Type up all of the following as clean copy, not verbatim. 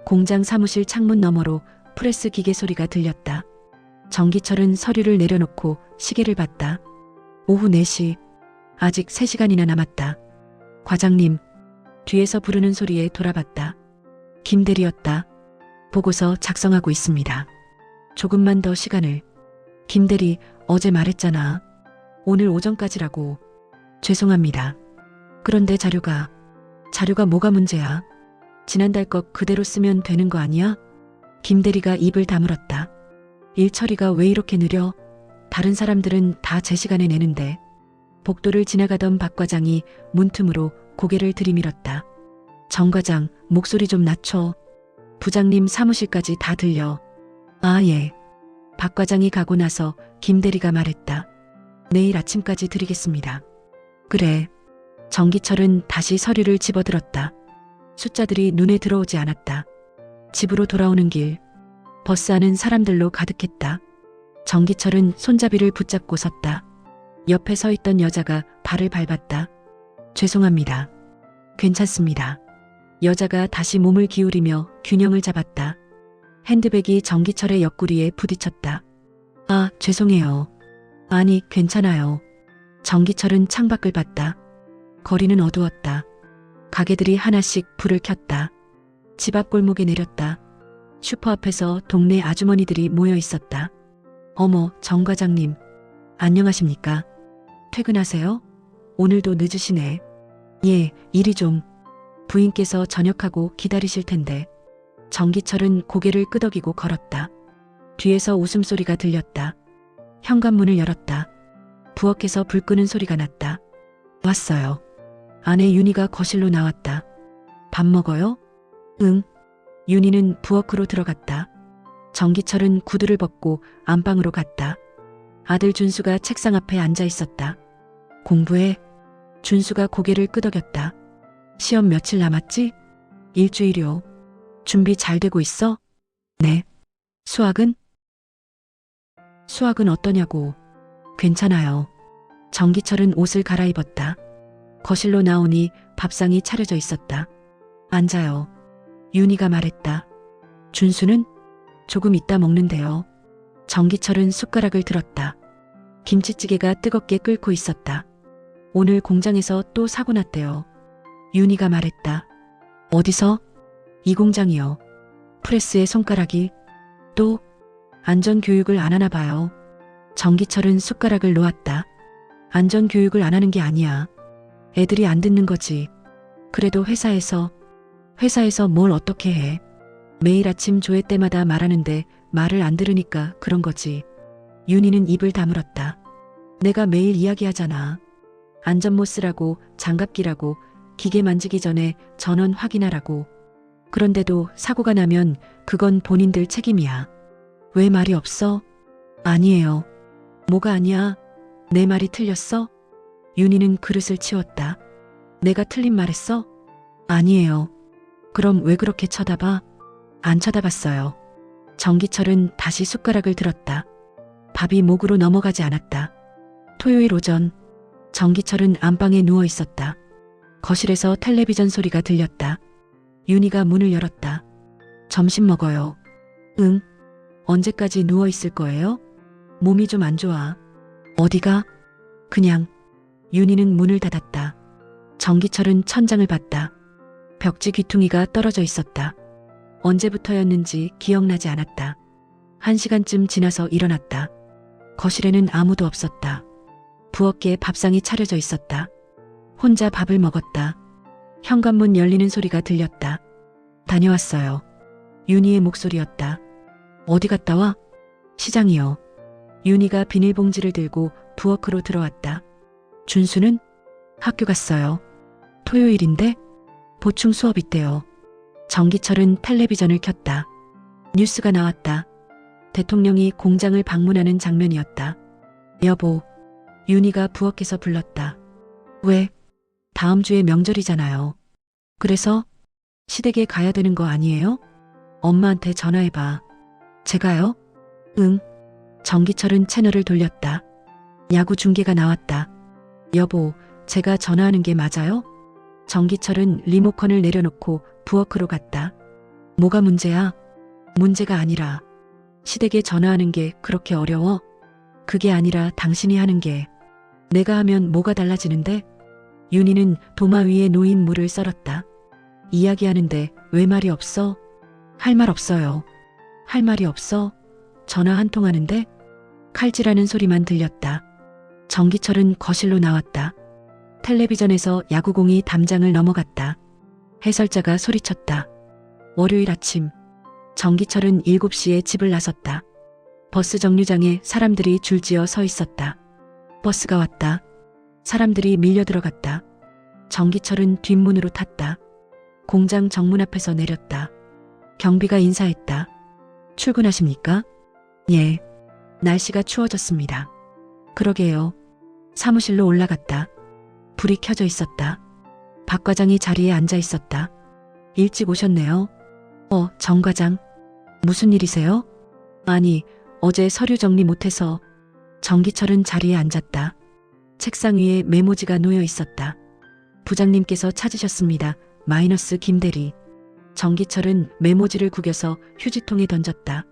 공장 사무실 창문 너머로 프레스 기계 소리가 들렸다. 정기철은 서류를 내려놓고 시계를 봤다. 오후 4시. 아직 3시간이나 남았다. 과장님. 뒤에서 부르는 소리에 돌아봤다. 김대리였다. 보고서 작성하고 있습니다. 조금만 더 시간을. 김대리, 어제 말했잖아. 오늘 오전까지라고. 죄송합니다. 그런데 자료가 뭐가 문제야? 지난달 것 그대로 쓰면 되는 거 아니야? 김대리가 입을 다물었다. 일 처리가 왜 이렇게 느려? 다른 사람들은 다 제 시간에 내는데. 복도를 지나가던 박 과장이 문틈으로 고개를 들이밀었다. 정 과장, 목소리 좀 낮춰. 부장님 사무실까지 다 들려. 아, 예. 박 과장이 가고 나서 김 대리가 말했다. 내일 아침까지 드리겠습니다. 그래. 정기철은 다시 서류를 집어들었다. 숫자들이 눈에 들어오지 않았다. 집으로 돌아오는 길. 버스 안은 사람들로 가득했다. 정기철은 손잡이를 붙잡고 섰다. 옆에 서 있던 여자가 발을 밟았다. 죄송합니다. 괜찮습니다. 여자가 다시 몸을 기울이며 균형을 잡았다. 핸드백이 정기철의 옆구리에 부딪혔다. 아, 죄송해요. 아니, 괜찮아요. 정기철은 창밖을 봤다. 거리는 어두웠다. 가게들이 하나씩 불을 켰다. 집 앞 골목에 내렸다. 슈퍼 앞에서 동네 아주머니들이 모여 있었다. 어머, 정 과장님. 안녕하십니까? 퇴근하세요? 오늘도 늦으시네. 예, 일이 좀. 부인께서 저녁하고 기다리실 텐데. 정기철은 고개를 끄덕이고 걸었다. 뒤에서 웃음소리가 들렸다. 현관문을 열었다. 부엌에서 불 끄는 소리가 났다. 왔어요. 아내 윤희가 거실로 나왔다. 밥 먹어요? 응. 윤희는 부엌으로 들어갔다. 정기철은 구두를 벗고 안방으로 갔다. 아들 준수가 책상 앞에 앉아 있었다. 공부해? 준수가 고개를 끄덕였다. 시험 며칠 남았지? 일주일요. 준비 잘 되고 있어? 네. 수학은? 수학은 어떠냐고. 괜찮아요. 정기철은 옷을 갈아입었다. 거실로 나오니 밥상이 차려져 있었다. 앉아요. 윤희가 말했다. 준수는? 조금 이따 먹는데요. 정기철은 숟가락을 들었다. 김치찌개가 뜨겁게 끓고 있었다. 오늘 공장에서 또 사고 났대요. 윤희가 말했다. 어디서? 이 공장이요. 프레스의 손가락이 또 안전교육을 안 하나 봐요. 정기철은 숟가락을 놓았다. 안전교육을 안 하는 게 아니야. 애들이 안 듣는 거지. 그래도 회사에서 뭘 어떻게 해. 매일 아침 조회 때마다 말하는데 말을 안 들으니까 그런 거지. 윤희는 입을 다물었다. 내가 매일 이야기하잖아. 안전모 쓰라고, 장갑 끼라고, 기계 만지기 전에 전원 확인하라고. 그런데도 사고가 나면 그건 본인들 책임이야. 왜 말이 없어? 아니에요. 뭐가 아니야? 내 말이 틀렸어? 윤희는 그릇을 치웠다. 내가 틀린 말했어? 아니에요. 그럼 왜 그렇게 쳐다봐? 안 쳐다봤어요. 정기철은 다시 숟가락을 들었다. 밥이 목으로 넘어가지 않았다. 토요일 오전, 정기철은 안방에 누워 있었다. 거실에서 텔레비전 소리가 들렸다. 윤희가 문을 열었다. 점심 먹어요. 응. 언제까지 누워 있을 거예요? 몸이 좀 안 좋아. 어디가? 그냥. 윤희는 문을 닫았다. 정기철은 천장을 봤다. 벽지 귀퉁이가 떨어져 있었다. 언제부터였는지 기억나지 않았다. 1시간쯤 지나서 일어났다. 거실에는 아무도 없었다. 부엌에 밥상이 차려져 있었다. 혼자 밥을 먹었다. 현관문 열리는 소리가 들렸다. 다녀왔어요. 윤희의 목소리였다. 어디 갔다 와? 시장이요. 윤희가 비닐봉지를 들고 부엌으로 들어왔다. 준수는? 학교 갔어요. 토요일인데? 보충 수업 있대요. 정기철은 텔레비전을 켰다. 뉴스가 나왔다. 대통령이 공장을 방문하는 장면이었다. 여보, 윤희가 부엌에서 불렀다. 왜? 다음 주에 명절이잖아요. 그래서? 시댁에 가야 되는 거 아니에요? 엄마한테 전화해봐. 제가요? 응. 정기철은 채널을 돌렸다. 야구 중계가 나왔다. 여보, 제가 전화하는 게 맞아요? 정기철은 리모컨을 내려놓고 부엌으로 갔다. 뭐가 문제야? 문제가 아니라 시댁에 전화하는 게 그렇게 어려워? 그게 아니라 당신이 하는 게 내가 하면 뭐가 달라지는데? 윤희는 도마 위에 놓인 물을 썰었다. 이야기하는데 왜 말이 없어? 할 말 없어요. 할 말이 없어? 전화 한 통 하는데? 칼질하는 소리만 들렸다. 정기철은 거실로 나왔다. 텔레비전에서 야구공이 담장을 넘어갔다. 해설자가 소리쳤다. 월요일 아침 정기철은 7시에 집을 나섰다. 버스 정류장에 사람들이 줄지어 서 있었다. 버스가 왔다. 사람들이 밀려 들어갔다. 정기철은 뒷문으로 탔다. 공장 정문 앞에서 내렸다. 경비가 인사했다. 출근하십니까? 예. 날씨가 추워졌습니다. 그러게요. 사무실로 올라갔다. 불이 켜져 있었다. 박 과장이 자리에 앉아 있었다. 일찍 오셨네요. 정 과장. 무슨 일이세요? 아니, 어제 서류 정리 못해서. 정기철은 자리에 앉았다. 책상 위에 메모지가 놓여 있었다. 부장님께서 찾으셨습니다. 마이너스 김대리. 정기철은 메모지를 구겨서 휴지통에 던졌다.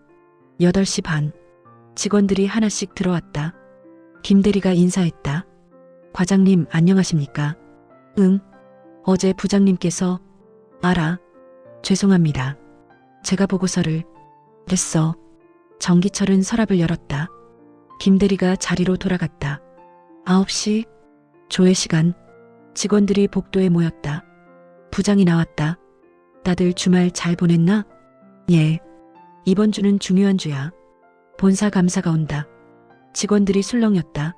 8시 반. 직원들이 하나씩 들어왔다. 김대리가 인사했다. 과장님 안녕하십니까? 응. 어제 부장님께서. 알아. 죄송합니다. 제가 보고서를. 됐어. 정기철은 서랍을 열었다. 김대리가 자리로 돌아갔다. 9시. 조회 시간. 직원들이 복도에 모였다. 부장이 나왔다. 다들 주말 잘 보냈나? 예. 이번 주는 중요한 주야. 본사 감사가 온다. 직원들이 술렁였다.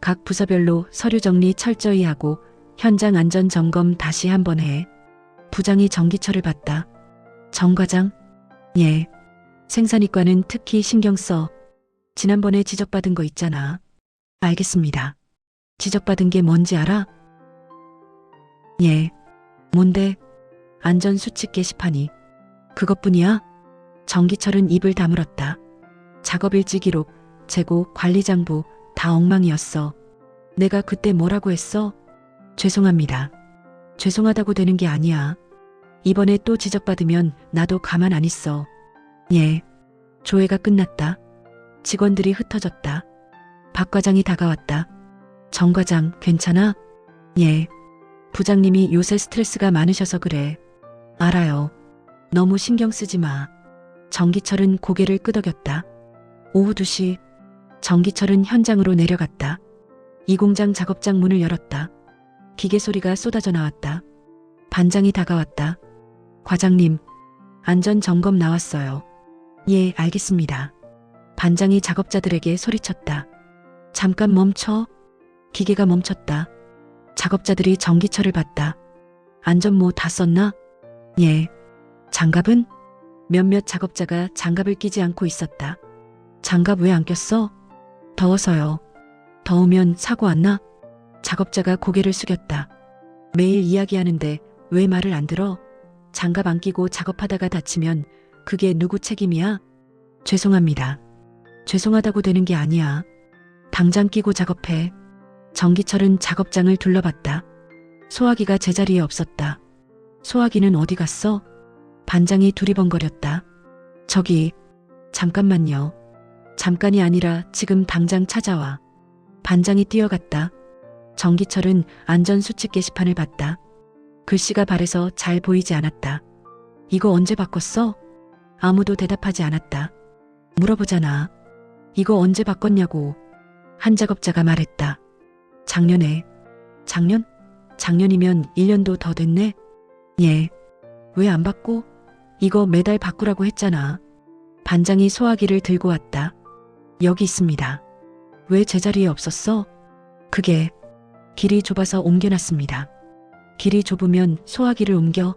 각 부서별로 서류 정리 철저히 하고 현장 안전 점검 다시 한번 해. 부장이 정기철을 봤다. 정 과장? 예. 생산이과는 특히 신경 써. 지난번에 지적받은 거 있잖아. 알겠습니다. 지적받은 게 뭔지 알아? 예. 뭔데? 안전수칙 게시판이. 그것뿐이야? 정기철은 입을 다물었다. 작업일지 기록, 재고, 관리장부 다 엉망이었어. 내가 그때 뭐라고 했어? 죄송합니다. 죄송하다고 되는 게 아니야. 이번에 또 지적받으면 나도 가만 안 있어. 예. 조회가 끝났다. 직원들이 흩어졌다. 박 과장이 다가왔다. 정 과장, 괜찮아? 예. 부장님이 요새 스트레스가 많으셔서 그래. 알아요. 너무 신경 쓰지 마. 정기철은 고개를 끄덕였다. 오후 2시. 정기철은 현장으로 내려갔다. 이 공장 작업장 문을 열었다. 기계 소리가 쏟아져 나왔다. 반장이 다가왔다. 과장님, 안전 점검 나왔어요. 예, 알겠습니다. 반장이 작업자들에게 소리쳤다. 잠깐 멈춰. 기계가 멈췄다. 작업자들이 정기철을 봤다. 안전모 다 썼나? 예. 장갑은? 몇몇 작업자가 장갑을 끼지 않고 있었다. 장갑 왜 안 꼈어? 더워서요. 더우면 사고 안 나? 작업자가 고개를 숙였다. 매일 이야기하는데 왜 말을 안 들어? 장갑 안 끼고 작업하다가 다치면 그게 누구 책임이야? 죄송합니다. 죄송하다고 되는 게 아니야. 당장 끼고 작업해. 정기철은 작업장을 둘러봤다. 소화기가 제자리에 없었다. 소화기는 어디 갔어? 반장이 두리번거렸다. 저기, 잠깐만요. 잠깐이 아니라 지금 당장 찾아와. 반장이 뛰어갔다. 정기철은 안전수칙 게시판을 봤다. 글씨가 바래서 잘 보이지 않았다. 이거 언제 바꿨어? 아무도 대답하지 않았다. 물어보잖아. 이거 언제 바꿨냐고. 한 작업자가 말했다. 작년에. 작년? 작년이면 1년도 더 됐네? 예. 왜 안 바꿔? 이거 매달 바꾸라고 했잖아. 반장이 소화기를 들고 왔다. 여기 있습니다. 왜 제자리에 없었어? 그게 길이 좁아서 옮겨놨습니다. 길이 좁으면 소화기를 옮겨.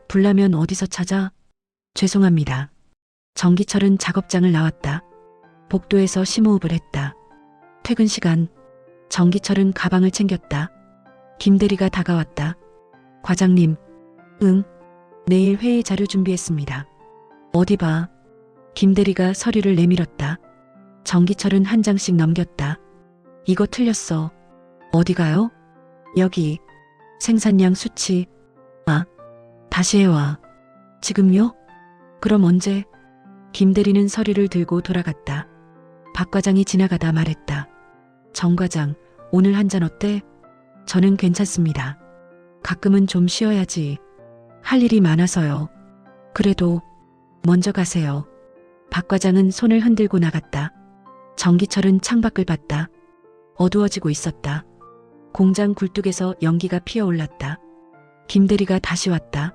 불나면 어디서 찾아? 죄송합니다. 정기철은 작업장을 나왔다. 복도에서 심호흡을 했다. 퇴근 시간. 정기철은 가방을 챙겼다. 김대리가 다가왔다. 과장님. 응. 내일 회의 자료 준비했습니다. 어디 봐. 김대리가 서류를 내밀었다. 정기철은 한 장씩 넘겼다. 이거 틀렸어. 어디 가요? 여기. 생산량 수치. 다시 해와. 지금요? 그럼 언제? 김 대리는 서류를 들고 돌아갔다. 박 과장이 지나가다 말했다. 정 과장, 오늘 한 잔 어때? 저는 괜찮습니다. 가끔은 좀 쉬어야지. 할 일이 많아서요. 그래도 먼저 가세요. 박 과장은 손을 흔들고 나갔다. 정기철은 창밖을 봤다. 어두워지고 있었다. 공장 굴뚝에서 연기가 피어올랐다. 김 대리가 다시 왔다.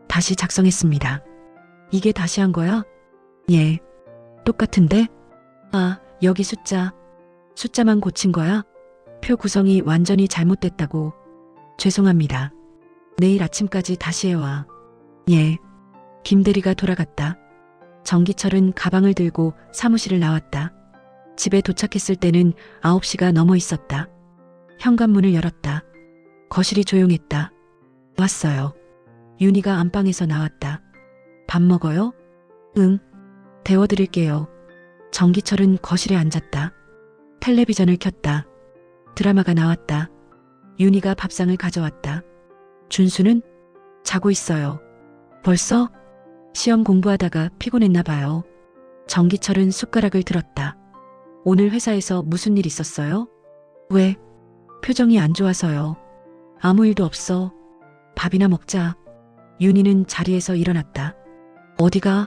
다시 작성했습니다. 이게 다시 한 거야? 예. 똑같은데? 아, 여기 숫자만 고친 거야? 표 구성이 완전히 잘못됐다고. 죄송합니다. 내일 아침까지 다시 해와. 예. 김 대리가 돌아갔다. 정기철은 가방을 들고 사무실을 나왔다. 집에 도착했을 때는 9시가 넘어 있었다. 현관문을 열었다. 거실이 조용했다. 왔어요. 윤희가 안방에서 나왔다. 밥 먹어요? 응. 데워드릴게요. 정기철은 거실에 앉았다. 텔레비전을 켰다. 드라마가 나왔다. 윤희가 밥상을 가져왔다. 준수는? 자고 있어요. 벌써? 시험 공부하다가 피곤했나 봐요. 정기철은 숟가락을 들었다. 오늘 회사에서 무슨 일 있었어요? 왜? 표정이 안 좋아서요. 아무 일도 없어. 밥이나 먹자. 윤희는 자리에서 일어났다. 어디가?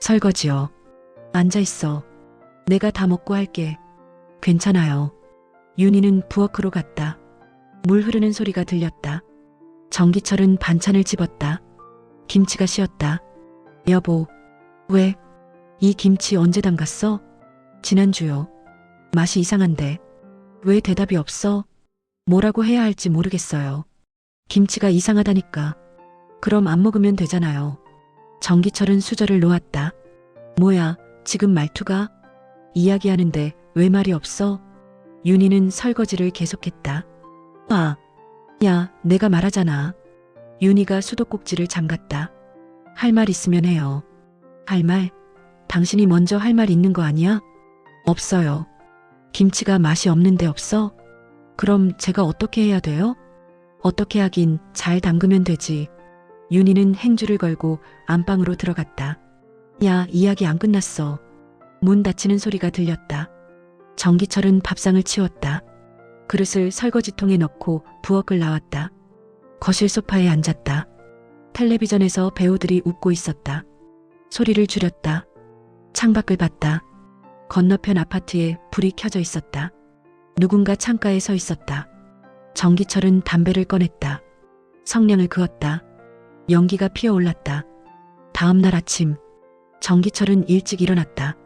설거지요. 앉아있어. 내가 다 먹고 할게. 괜찮아요. 윤희는 부엌으로 갔다. 물 흐르는 소리가 들렸다. 정기철은 반찬을 집었다. 김치가 쉬었다. 여보, 왜? 이 김치 언제 담갔어? 지난주요. 맛이 이상한데. 왜 대답이 없어? 뭐라고 해야 할지 모르겠어요. 김치가 이상하다니까. 그럼 안 먹으면 되잖아요. 정기철은 수저를 놓았다. 뭐야, 지금 말투가? 이야기하는데 왜 말이 없어? 윤희는 설거지를 계속했다. 아, 야, 내가 말하잖아. 윤희가 수도꼭지를 잠갔다. 할 말 있으면 해요. 할 말? 당신이 먼저 할 말 있는 거 아니야? 없어요. 김치가 맛이 없는데 없어? 그럼 제가 어떻게 해야 돼요? 어떻게 하긴 잘 담그면 되지. 윤희는 행주를 걸고 안방으로 들어갔다. 야, 이야기 안 끝났어. 문 닫히는 소리가 들렸다. 정기철은 밥상을 치웠다. 그릇을 설거지통에 넣고 부엌을 나왔다. 거실 소파에 앉았다. 텔레비전에서 배우들이 웃고 있었다. 소리를 줄였다. 창밖을 봤다. 건너편 아파트에 불이 켜져 있었다. 누군가 창가에 서 있었다. 정기철은 담배를 꺼냈다. 성냥을 그었다. 연기가 피어올랐다. 다음 날 아침, 정기철은 일찍 일어났다.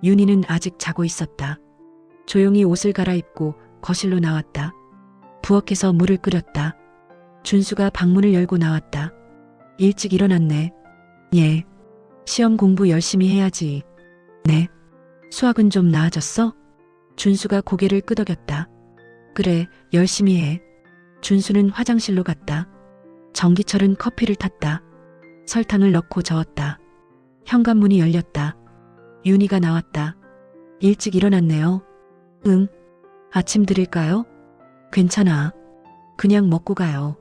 윤희는 아직 자고 있었다. 조용히 옷을 갈아입고 거실로 나왔다. 부엌에서 물을 끓였다. 준수가 방문을 열고 나왔다. 일찍 일어났네. 예. 시험 공부 열심히 해야지. 네. 수학은 좀 나아졌어? 준수가 고개를 끄덕였다. 그래, 열심히 해. 준수는 화장실로 갔다. 정기철은 커피를 탔다. 설탕을 넣고 저었다. 현관문이 열렸다. 윤희가 나왔다. 일찍 일어났네요. 응. 아침 드릴까요? 괜찮아. 그냥 먹고 가요.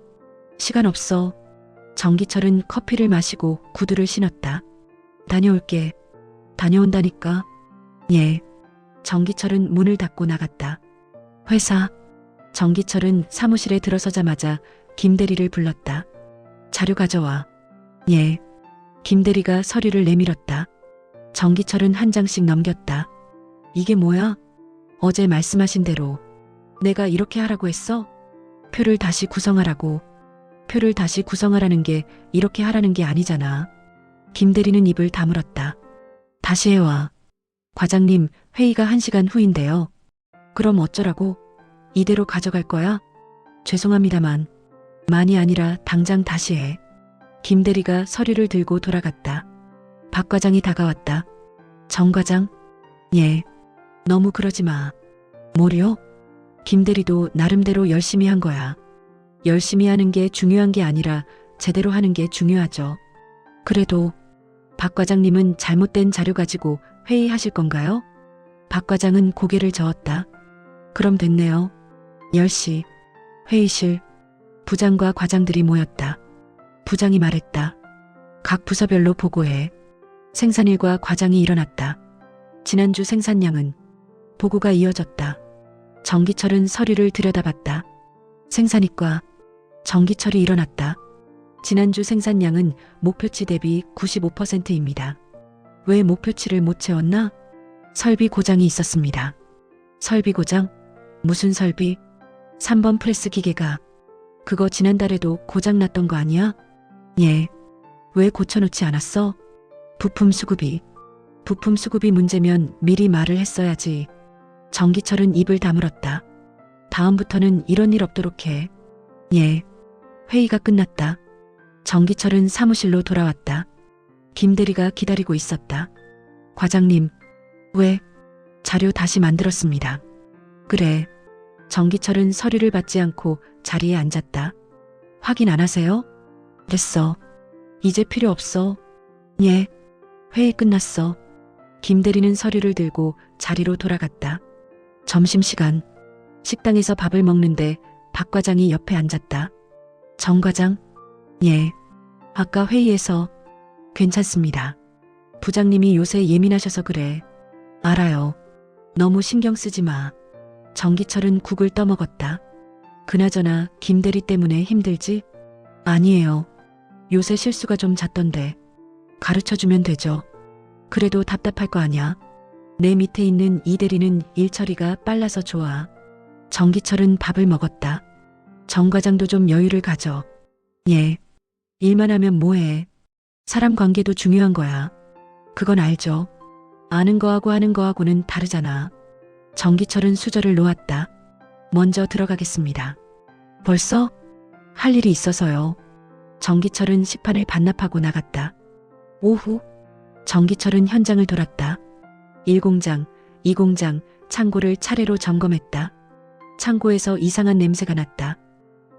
시간 없어. 정기철은 커피를 마시고 구두를 신었다. 다녀올게. 다녀온다니까. 예. 정기철은 문을 닫고 나갔다. 회사. 정기철은 사무실에 들어서자마자 김 대리를 불렀다. 자료 가져와. 예. 김 대리가 서류를 내밀었다. 정기철은 한 장씩 넘겼다. 이게 뭐야? 어제 말씀하신 대로 내가 이렇게 하라고 했어? 표를 다시 구성하라고. 표를 다시 구성하라는 게 이렇게 하라는 게 아니잖아. 김 대리는 입을 다물었다. 다시 해와. 과장님, 회의가 1시간 후인데요. 그럼 어쩌라고? 이대로 가져갈 거야? 죄송합니다만. 많이 아니라 당장 다시 해. 김 대리가 서류를 들고 돌아갔다. 박 과장이 다가왔다. 정 과장? 예. 너무 그러지 마. 뭐요? 김 대리도 나름대로 열심히 한 거야. 열심히 하는 게 중요한 게 아니라 제대로 하는 게 중요하죠. 그래도 박 과장님은 잘못된 자료 가지고 회의하실 건가요? 박 과장은 고개를 저었다. 그럼 됐네요. 10시. 회의실. 부장과 과장들이 모였다. 부장이 말했다. 각 부서별로 보고해. 생산일과 과장이 일어났다. 지난주 생산량은 보고가 이어졌다. 정기철은 서류를 들여다봤다. 생산이과 정기철이 일어났다. 지난주 생산량은 목표치 대비 95%입니다. 왜 목표치를 못 채웠나? 설비 고장이 있었습니다. 설비 고장? 무슨 설비? 3번 프레스 기계가. 그거 지난달에도 고장 났던 거 아니야? 예. 왜 고쳐놓지 않았어? 부품 수급이. 부품 수급이 문제면 미리 말을 했어야지. 정기철은 입을 다물었다. 다음부터는 이런 일 없도록 해. 예. 회의가 끝났다. 정기철은 사무실로 돌아왔다. 김 대리가 기다리고 있었다. 과장님, 왜? 자료 다시 만들었습니다. 그래. 정기철은 서류를 받지 않고 자리에 앉았다. 확인 안 하세요? 됐어. 이제 필요 없어. 예. 회의 끝났어. 김 대리는 서류를 들고 자리로 돌아갔다. 점심시간. 식당에서 밥을 먹는데 박 과장이 옆에 앉았다. 정 과장? 예. 아까 회의에서. 괜찮습니다. 부장님이 요새 예민하셔서 그래. 알아요. 너무 신경 쓰지 마. 정기철은 국을 떠먹었다. 그나저나 김 대리 때문에 힘들지? 아니에요. 요새 실수가 좀 잦던데. 가르쳐주면 되죠. 그래도 답답할 거 아냐. 내 밑에 있는 이 대리는 일 처리가 빨라서 좋아. 정기철은 밥을 먹었다. 정 과장도 좀 여유를 가져. 예. 일만 하면 뭐해. 사람 관계도 중요한 거야. 그건 알죠. 아는 거하고 하는 거하고는 다르잖아. 정기철은 수저를 놓았다. 먼저 들어가겠습니다. 벌써? 할 일이 있어서요. 정기철은 식판을 반납하고 나갔다. 오후, 정기철은 현장을 돌았다. 1공장, 2공장, 창고를 차례로 점검했다. 창고에서 이상한 냄새가 났다.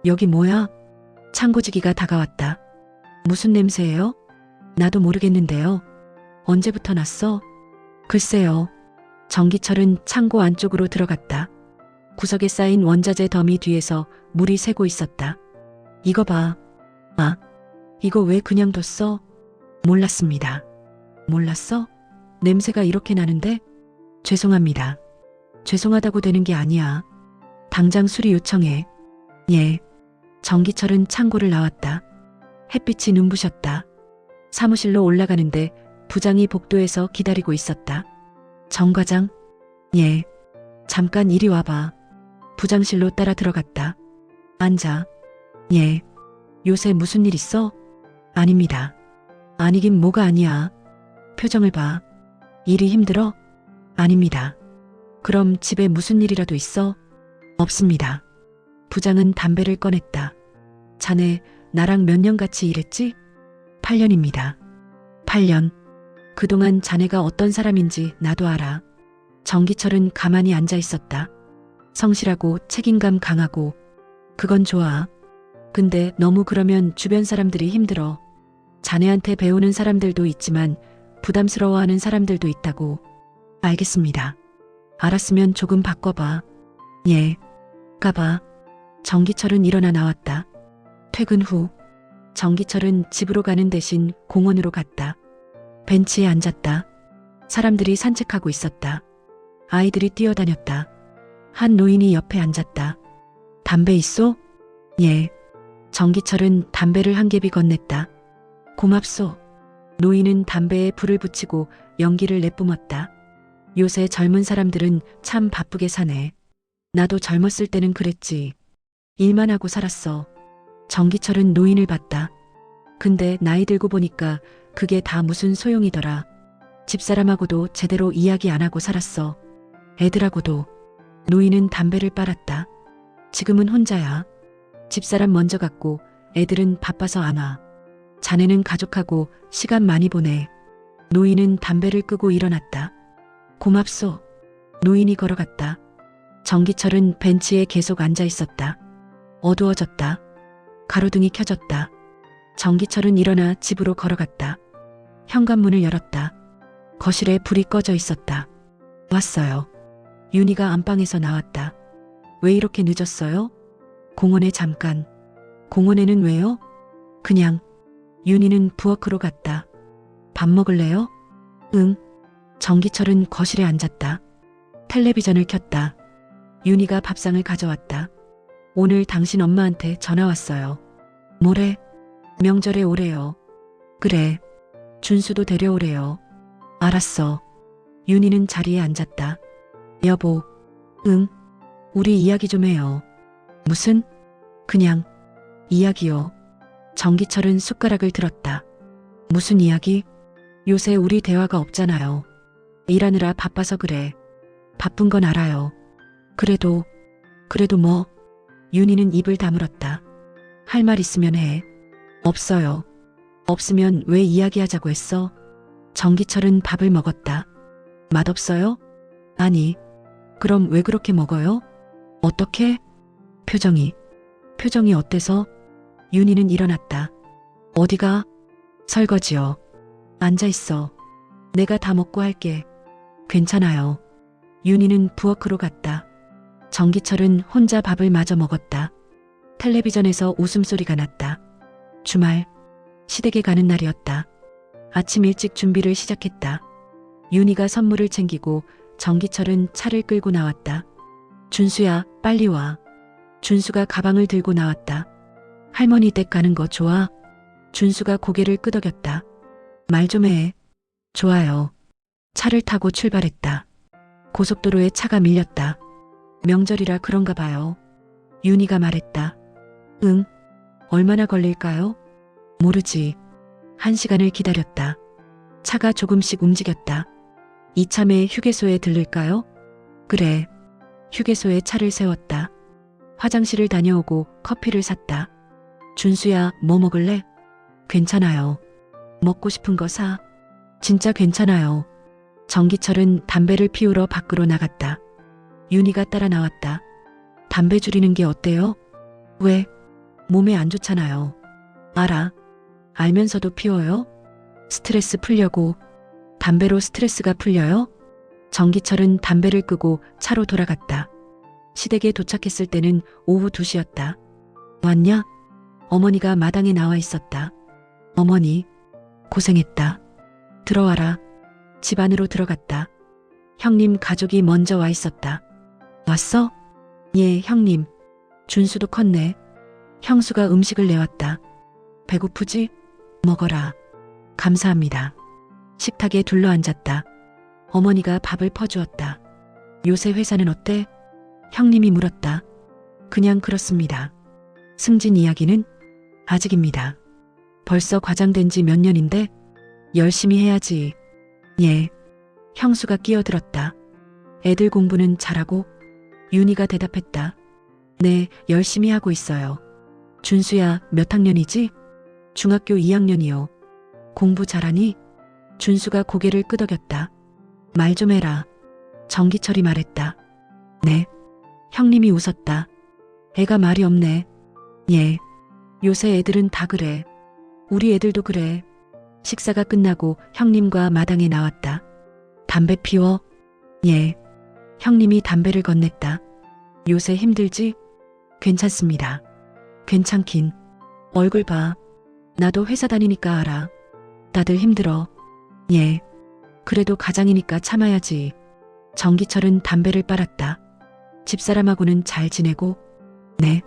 여기 뭐야? 창고지기가 다가왔다. 무슨 냄새예요? 나도 모르겠는데요. 언제부터 났어? 글쎄요. 정기철은 창고 안쪽으로 들어갔다. 구석에 쌓인 원자재 더미 뒤에서 물이 새고 있었다. 이거 봐. 아, 이거 왜 그냥 뒀어? 몰랐습니다. 몰랐어? 냄새가 이렇게 나는데? 죄송합니다. 죄송하다고 되는 게 아니야. 당장 수리 요청해. 예. 정기철은 창고를 나왔다. 햇빛이 눈부셨다. 사무실로 올라가는데 부장이 복도에서 기다리고 있었다. 정 과장? 예. 잠깐 이리 와봐. 부장실로 따라 들어갔다. 앉아. 예. 요새 무슨 일 있어? 아닙니다. 아니긴 뭐가 아니야. 표정을 봐. 일이 힘들어? 아닙니다. 그럼 집에 무슨 일이라도 있어? 없습니다. 부장은 담배를 꺼냈다. 자네 나랑 몇 년 같이 일했지? 8년입니다. 8년. 그동안 자네가 어떤 사람인지 나도 알아. 정기철은 가만히 앉아 있었다. 성실하고 책임감 강하고. 그건 좋아. 근데 너무 그러면 주변 사람들이 힘들어. 자네한테 배우는 사람들도 있지만 부담스러워하는 사람들도 있다고. 알겠습니다. 알았으면 조금 바꿔봐. 예. 가봐. 정기철은 일어나 나왔다. 퇴근 후 정기철은 집으로 가는 대신 공원으로 갔다. 벤치에 앉았다. 사람들이 산책하고 있었다. 아이들이 뛰어다녔다. 한 노인이 옆에 앉았다. 담배 있소? 예. 정기철은 담배를 한 개비 건넸다. 고맙소. 노인은 담배에 불을 붙이고 연기를 내뿜었다. 요새 젊은 사람들은 참 바쁘게 사네. 나도 젊었을 때는 그랬지. 일만 하고 살았어. 정기철은 노인을 봤다. 근데 나이 들고 보니까 그게 다 무슨 소용이더라. 집사람하고도 제대로 이야기 안 하고 살았어. 애들하고도. 노인은 담배를 빨았다. 지금은 혼자야. 집사람 먼저 갔고 애들은 바빠서 안 와. 자네는 가족하고 시간 많이 보내. 노인은 담배를 끄고 일어났다. 고맙소. 노인이 걸어갔다. 정기철은 벤치에 계속 앉아 있었다. 어두워졌다. 가로등이 켜졌다. 정기철은 일어나 집으로 걸어갔다. 현관문을 열었다. 거실에 불이 꺼져 있었다. 왔어요. 윤희가 안방에서 나왔다. 왜 이렇게 늦었어요? 공원에 잠깐. 공원에는 왜요? 그냥. 윤희는 부엌으로 갔다. 밥 먹을래요? 응. 정기철은 거실에 앉았다. 텔레비전을 켰다. 윤희가 밥상을 가져왔다. 오늘 당신 엄마한테 전화 왔어요. 뭐래? 명절에 오래요. 그래. 준수도 데려오래요. 알았어. 윤희는 자리에 앉았다. 여보. 응. 우리 이야기 좀 해요. 무슨? 그냥 이야기요. 정기철은 숟가락을 들었다. 무슨 이야기? 요새 우리 대화가 없잖아요. 일하느라 바빠서 그래. 바쁜 건 알아요. 그래도 뭐? 윤희는 입을 다물었다. 할 말 있으면 해. 없어요. 없으면 왜 이야기하자고 했어? 정기철은 밥을 먹었다. 맛없어요? 아니. 그럼 왜 그렇게 먹어요? 어떻게? 표정이 어때서? 윤희는 일어났다. 어디가? 설거지요. 앉아있어. 내가 다 먹고 할게. 괜찮아요. 윤희는 부엌으로 갔다. 정기철은 혼자 밥을 마저 먹었다. 텔레비전에서 웃음소리가 났다. 주말, 시댁에 가는 날이었다. 아침 일찍 준비를 시작했다. 윤희가 선물을 챙기고 정기철은 차를 끌고 나왔다. 준수야, 빨리 와. 준수가 가방을 들고 나왔다. 할머니 댁 가는 거 좋아? 준수가 고개를 끄덕였다. 말 좀 해. 좋아요. 차를 타고 출발했다. 고속도로에 차가 밀렸다. 명절이라 그런가 봐요. 윤희가 말했다. 응. 얼마나 걸릴까요? 모르지. 1시간을 기다렸다. 차가 조금씩 움직였다. 이참에 휴게소에 들를까요? 그래. 휴게소에 차를 세웠다. 화장실을 다녀오고 커피를 샀다. 준수야, 뭐 먹을래? 괜찮아요. 먹고 싶은 거 사. 진짜 괜찮아요. 정기철은 담배를 피우러 밖으로 나갔다. 윤희가 따라 나왔다. 담배 줄이는 게 어때요? 왜? 몸에 안 좋잖아요. 알아. 알면서도 피워요? 스트레스 풀려고. 담배로 스트레스가 풀려요? 정기철은 담배를 끄고 차로 돌아갔다. 시댁에 도착했을 때는 오후 2시였다. 왔냐? 어머니가 마당에 나와 있었다. 어머니, 고생했다. 들어와라. 집 안으로 들어갔다. 형님 가족이 먼저 와 있었다. 왔어? 예, 형님. 준수도 컸네. 형수가 음식을 내왔다. 배고프지? 먹어라. 감사합니다. 식탁에 둘러앉았다. 어머니가 밥을 퍼주었다. 요새 회사는 어때? 형님이 물었다. 그냥 그렇습니다. 승진 이야기는? 아직입니다. 벌써 과장된 지 몇 년인데? 열심히 해야지. 예. 형수가 끼어들었다. 애들 공부는 잘하고? 윤희가 대답했다. 네, 열심히 하고 있어요. 준수야, 몇 학년이지? 중학교 2학년이요. 공부 잘하니? 준수가 고개를 끄덕였다. 말 좀 해라. 정기철이 말했다. 네. 형님이 웃었다. 애가 말이 없네. 예. 요새 애들은 다 그래. 우리 애들도 그래. 식사가 끝나고 형님과 마당에 나왔다. 담배 피워? 예. 형님이 담배를 건넸다. 요새 힘들지? 괜찮습니다. 괜찮긴. 얼굴 봐. 나도 회사 다니니까 알아. 다들 힘들어. 예. 그래도 가장이니까 참아야지. 정기철은 담배를 빨았다. 집사람하고는 잘 지내고? 네.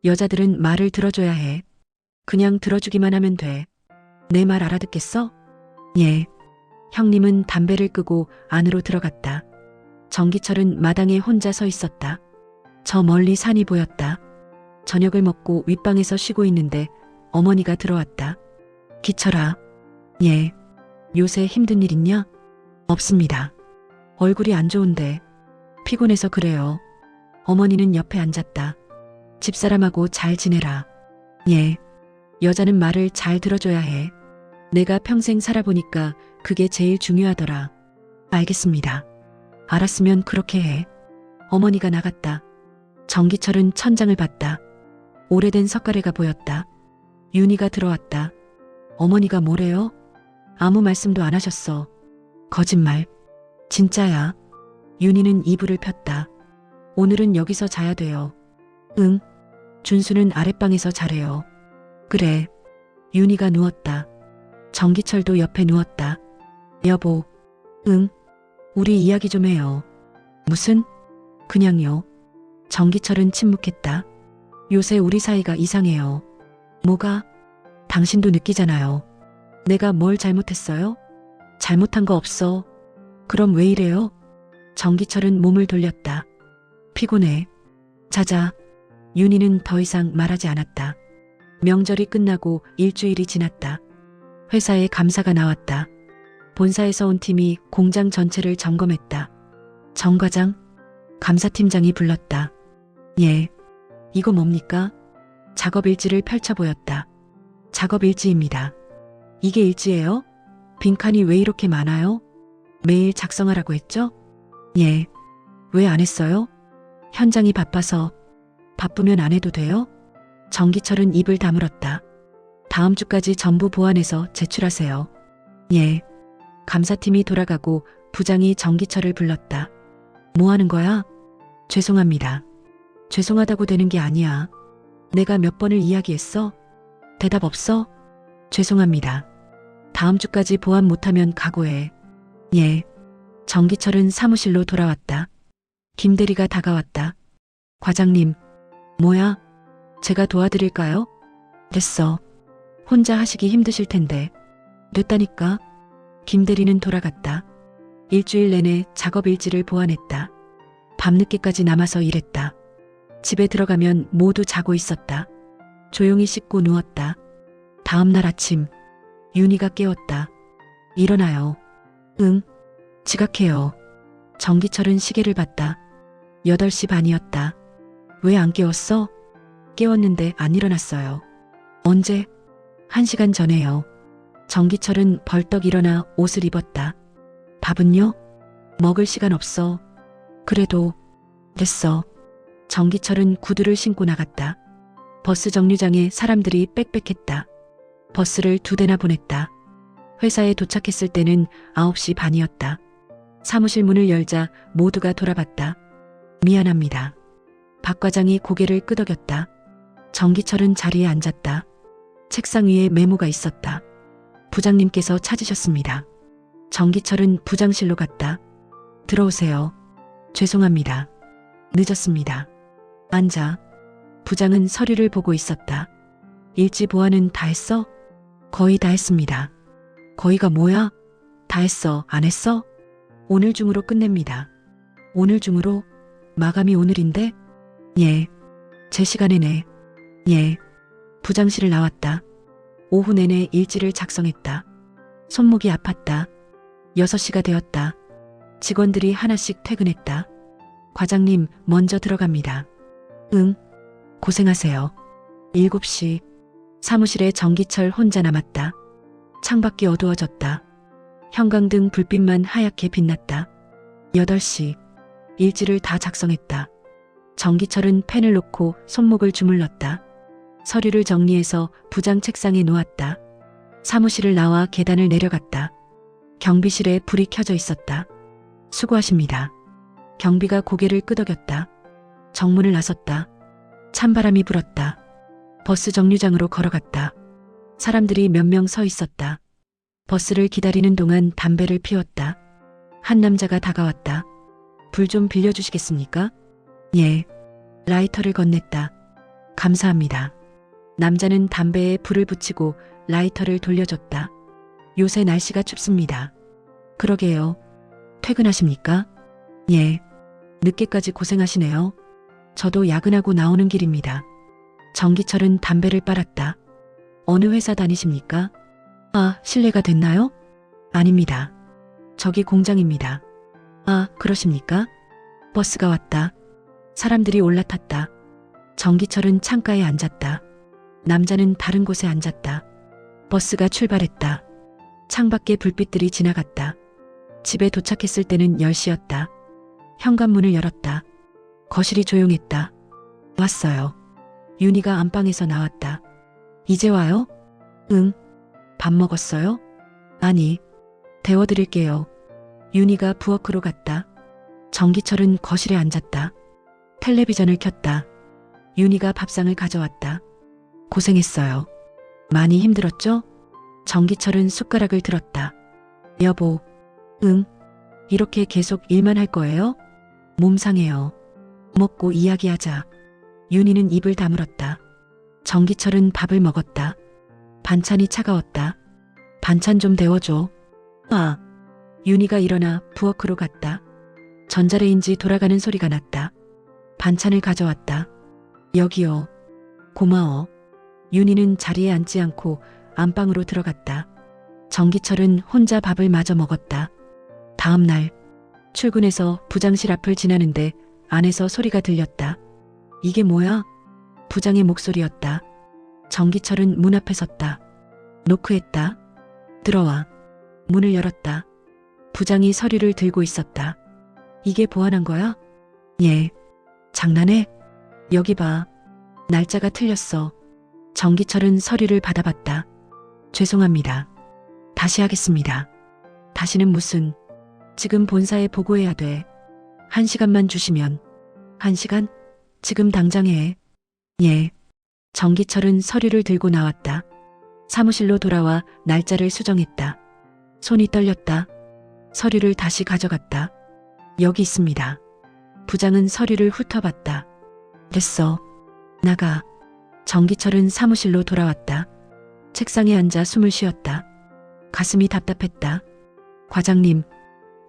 여자들은 말을 들어줘야 해. 그냥 들어주기만 하면 돼. 내 말 알아듣겠어? 예. 형님은 담배를 끄고 안으로 들어갔다. 정기철은 마당에 혼자 서 있었다. 저 멀리 산이 보였다. 저녁을 먹고 윗방에서 쉬고 있는데 어머니가 들어왔다. 기철아. 예. 요새 힘든 일 있냐? 없습니다. 얼굴이 안 좋은데. 피곤해서 그래요. 어머니는 옆에 앉았다. 집사람하고 잘 지내라. 예. 여자는 말을 잘 들어줘야 해. 내가 평생 살아보니까 그게 제일 중요하더라. 알겠습니다. 알았으면 그렇게 해. 어머니가 나갔다. 정기철은 천장을 봤다. 오래된 석가래가 보였다. 윤희가 들어왔다. 어머니가 뭐래요? 아무 말씀도 안 하셨어. 거짓말. 진짜야. 윤희는 이불을 폈다. 오늘은 여기서 자야 돼요. 응. 준수는 아랫방에서 자래요. 그래. 윤희가 누웠다. 정기철도 옆에 누웠다. 여보, 응, 우리 이야기 좀 해요. 무슨? 그냥요. 정기철은 침묵했다. 요새 우리 사이가 이상해요. 뭐가? 당신도 느끼잖아요. 내가 뭘 잘못했어요? 잘못한 거 없어. 그럼 왜 이래요? 정기철은 몸을 돌렸다. 피곤해. 자자. 윤희는 더 이상 말하지 않았다. 명절이 끝나고 일주일이 지났다. 회사에 감사가 나왔다. 본사에서 온 팀이 공장 전체를 점검했다. 정 과장, 감사팀장이 불렀다. 예. 이거 뭡니까? 작업 일지를 펼쳐 보였다. 작업 일지입니다. 이게 일지예요? 빈칸이 왜 이렇게 많아요? 매일 작성하라고 했죠? 예. 왜 안 했어요? 현장이 바빠서. 바쁘면 안 해도 돼요? 정기철은 입을 다물었다. 다음 주까지 전부 보완해서 제출하세요. 예. 감사팀이 돌아가고 부장이 정기철을 불렀다. 뭐 하는 거야? 죄송합니다. 죄송하다고 되는 게 아니야. 내가 몇 번을 이야기했어? 대답 없어? 죄송합니다. 다음 주까지 보완 못하면 각오해. 예. 정기철은 사무실로 돌아왔다. 김대리가 다가왔다. 과장님, 뭐야? 제가 도와드릴까요? 됐어. 혼자 하시기 힘드실 텐데. 됐다니까. 김대리는 돌아갔다. 일주일 내내 작업 일지를 보완했다. 밤늦게까지 남아서 일했다. 집에 들어가면 모두 자고 있었다. 조용히 씻고 누웠다. 다음 날 아침, 윤희가 깨웠다. 일어나요. 응. 지각해요. 정기철은 시계를 봤다. 8시 반이었다. 왜 안 깨웠어? 깨웠는데 안 일어났어요. 언제? 1시간 전에요. 정기철은 벌떡 일어나 옷을 입었다. 밥은요? 먹을 시간 없어. 그래도 됐어. 정기철은 구두를 신고 나갔다. 버스 정류장에 사람들이 빽빽했다. 버스를 2대나 보냈다. 회사에 도착했을 때는 9시 반이었다. 사무실 문을 열자 모두가 돌아봤다. 미안합니다. 박 과장이 고개를 끄덕였다. 정기철은 자리에 앉았다. 책상 위에 메모가 있었다. 부장님께서 찾으셨습니다. 정기철은 부장실로 갔다. 들어오세요. 죄송합니다. 늦었습니다. 앉아. 부장은 서류를 보고 있었다. 일지 보완은 다 했어? 거의 다 했습니다. 거의가 뭐야? 다 했어, 안 했어? 오늘 중으로 끝냅니다. 오늘 중으로? 마감이 오늘인데? 예. 제 시간에네. 예. 부장실을 나왔다. 오후 내내 일지를 작성했다. 손목이 아팠다. 6시가 되었다. 직원들이 하나씩 퇴근했다. 과장님, 먼저 들어갑니다. 응. 고생하세요. 7시. 사무실에 정기철 혼자 남았다. 창밖이 어두워졌다. 형광등 불빛만 하얗게 빛났다. 8시. 일지를 다 작성했다. 정기철은 펜을 놓고 손목을 주물렀다. 서류를 정리해서 부장 책상에 놓았다. 사무실을 나와 계단을 내려갔다. 경비실에 불이 켜져 있었다. 수고하십니다. 경비가 고개를 끄덕였다. 정문을 나섰다. 찬바람이 불었다. 버스 정류장으로 걸어갔다. 사람들이 몇 명 서 있었다. 버스를 기다리는 동안 담배를 피웠다. 한 남자가 다가왔다. 불 좀 빌려주시겠습니까? 예. 라이터를 건넸다. 감사합니다. 남자는 담배에 불을 붙이고 라이터를 돌려줬다. 요새 날씨가 춥습니다. 그러게요. 퇴근하십니까? 예. 늦게까지 고생하시네요. 저도 야근하고 나오는 길입니다. 정기철은 담배를 빨았다. 어느 회사 다니십니까? 아, 실례가 됐나요? 아닙니다. 저기 공장입니다. 아, 그러십니까? 버스가 왔다. 사람들이 올라탔다. 정기철은 창가에 앉았다. 남자는 다른 곳에 앉았다. 버스가 출발했다. 창밖에 불빛들이 지나갔다. 집에 도착했을 때는 10시였다. 현관문을 열었다. 거실이 조용했다. 왔어요. 윤희가 안방에서 나왔다. 이제 와요? 응. 밥 먹었어요? 아니. 데워드릴게요. 윤희가 부엌으로 갔다. 정기철은 거실에 앉았다. 텔레비전을 켰다. 윤희가 밥상을 가져왔다. 고생했어요. 많이 힘들었죠? 정기철은 숟가락을 들었다. 여보. 응. 이렇게 계속 일만 할 거예요? 몸 상해요. 먹고 이야기하자. 윤희는 입을 다물었다. 정기철은 밥을 먹었다. 반찬이 차가웠다. 반찬 좀 데워줘. 아. 윤희가 일어나 부엌으로 갔다. 전자레인지 돌아가는 소리가 났다. 반찬을 가져왔다. 여기요. 고마워. 윤희는 자리에 앉지 않고 안방으로 들어갔다. 정기철은 혼자 밥을 마저 먹었다. 다음 날 출근해서 부장실 앞을 지나는데 안에서 소리가 들렸다. 이게 뭐야? 부장의 목소리였다. 정기철은 문 앞에 섰다. 노크했다. 들어와. 문을 열었다. 부장이 서류를 들고 있었다. 이게 보완한 거야? 예. 장난해? 여기 봐. 날짜가 틀렸어. 정기철은 서류를 받아봤다. 죄송합니다. 다시 하겠습니다. 다시는 무슨. 지금 본사에 보고해야 돼. 1시간만 주시면. 1시간? 지금 당장 해. 예. 정기철은 서류를 들고 나왔다. 사무실로 돌아와 날짜를 수정했다. 손이 떨렸다. 서류를 다시 가져갔다. 여기 있습니다. 부장은 서류를 훑어봤다. 됐어. 나가. 정기철은 사무실로 돌아왔다. 책상에 앉아 숨을 쉬었다. 가슴이 답답했다. 과장님,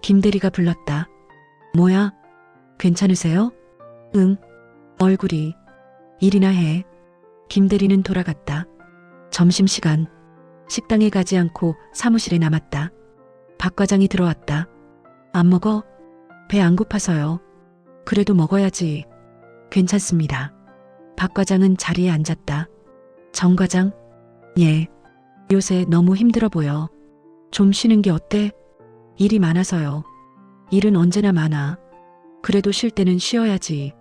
김 대리가 불렀다. 뭐야? 괜찮으세요? 응. 얼굴이. 일이나 해. 김 대리는 돌아갔다. 점심시간. 식당에 가지 않고 사무실에 남았다. 박 과장이 들어왔다. 안 먹어? 배 안 고파서요. 그래도 먹어야지. 괜찮습니다. 박 과장은 자리에 앉았다. 정 과장? 예. 요새 너무 힘들어 보여. 좀 쉬는 게 어때? 일이 많아서요. 일은 언제나 많아. 그래도 쉴 때는 쉬어야지.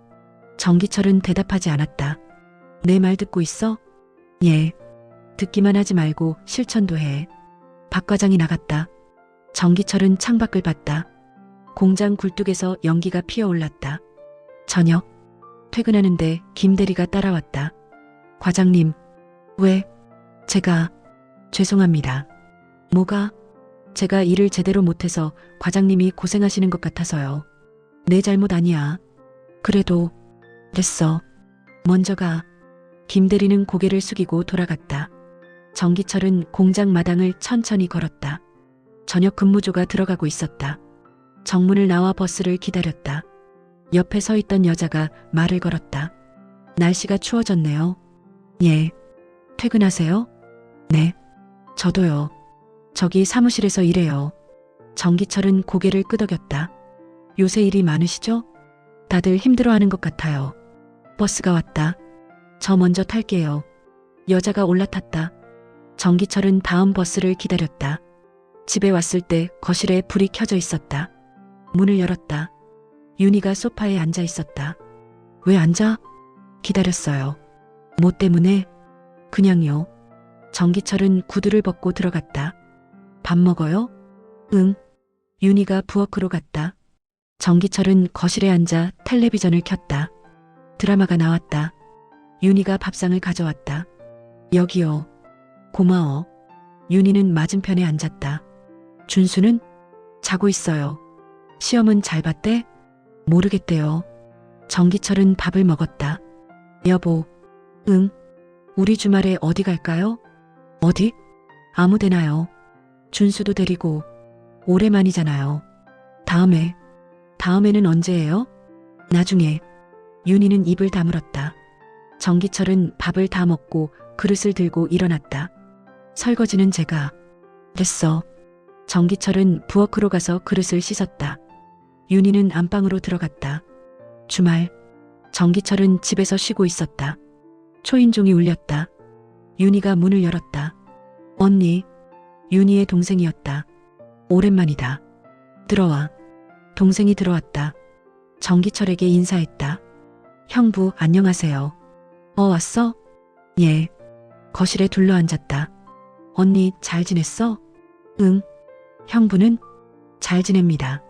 정기철은 대답하지 않았다. 내 말 듣고 있어? 예. 듣기만 하지 말고 실천도 해. 박 과장이 나갔다. 정기철은 창밖을 봤다. 공장 굴뚝에서 연기가 피어올랐다. 저녁. 퇴근하는데 김 대리가 따라왔다. 과장님. 왜? 제가. 죄송합니다. 뭐가? 제가 일을 제대로 못해서 과장님이 고생하시는 것 같아서요. 내 잘못 아니야. 그래도. 됐어. 먼저 가. 김 대리는 고개를 숙이고 돌아갔다. 정기철은 공장 마당을 천천히 걸었다. 저녁 근무조가 들어가고 있었다. 정문을 나와 버스를 기다렸다. 옆에 서 있던 여자가 말을 걸었다. 날씨가 추워졌네요. 예. 퇴근하세요? 네. 저도요. 저기 사무실에서 일해요. 정기철은 고개를 끄덕였다. 요새 일이 많으시죠? 다들 힘들어하는 것 같아요. 버스가 왔다. 저 먼저 탈게요. 여자가 올라탔다. 정기철은 다음 버스를 기다렸다. 집에 왔을 때 거실에 불이 켜져 있었다. 문을 열었다. 윤희가 소파에 앉아 있었다. 왜 앉아? 기다렸어요. 뭐 때문에? 그냥요. 정기철은 구두를 벗고 들어갔다. 밥 먹어요? 응. 윤희가 부엌으로 갔다. 정기철은 거실에 앉아 텔레비전을 켰다. 드라마가 나왔다. 윤희가 밥상을 가져왔다. 여기요. 고마워. 윤희는 맞은편에 앉았다. 준수는? 자고 있어요. 시험은 잘 봤대? 모르겠대요. 정기철은 밥을 먹었다. 여보. 응. 우리 주말에 어디 갈까요? 어디? 아무 데나요. 준수도 데리고. 오랜만이잖아요. 다음에. 다음에는 언제예요? 나중에. 윤희는 입을 다물었다. 정기철은 밥을 다 먹고 그릇을 들고 일어났다. 설거지는 제가. 됐어. 정기철은 부엌으로 가서 그릇을 씻었다. 윤희는 안방으로 들어갔다. 주말. 정기철은 집에서 쉬고 있었다. 초인종이 울렸다. 윤희가 문을 열었다. 언니. 윤희의 동생이었다. 오랜만이다. 들어와. 동생이 들어왔다. 정기철에게 인사했다. 형부 안녕하세요. 왔어? 예. 거실에 둘러앉았다. 언니 잘 지냈어? 응. 형부는? 잘 지냅니다.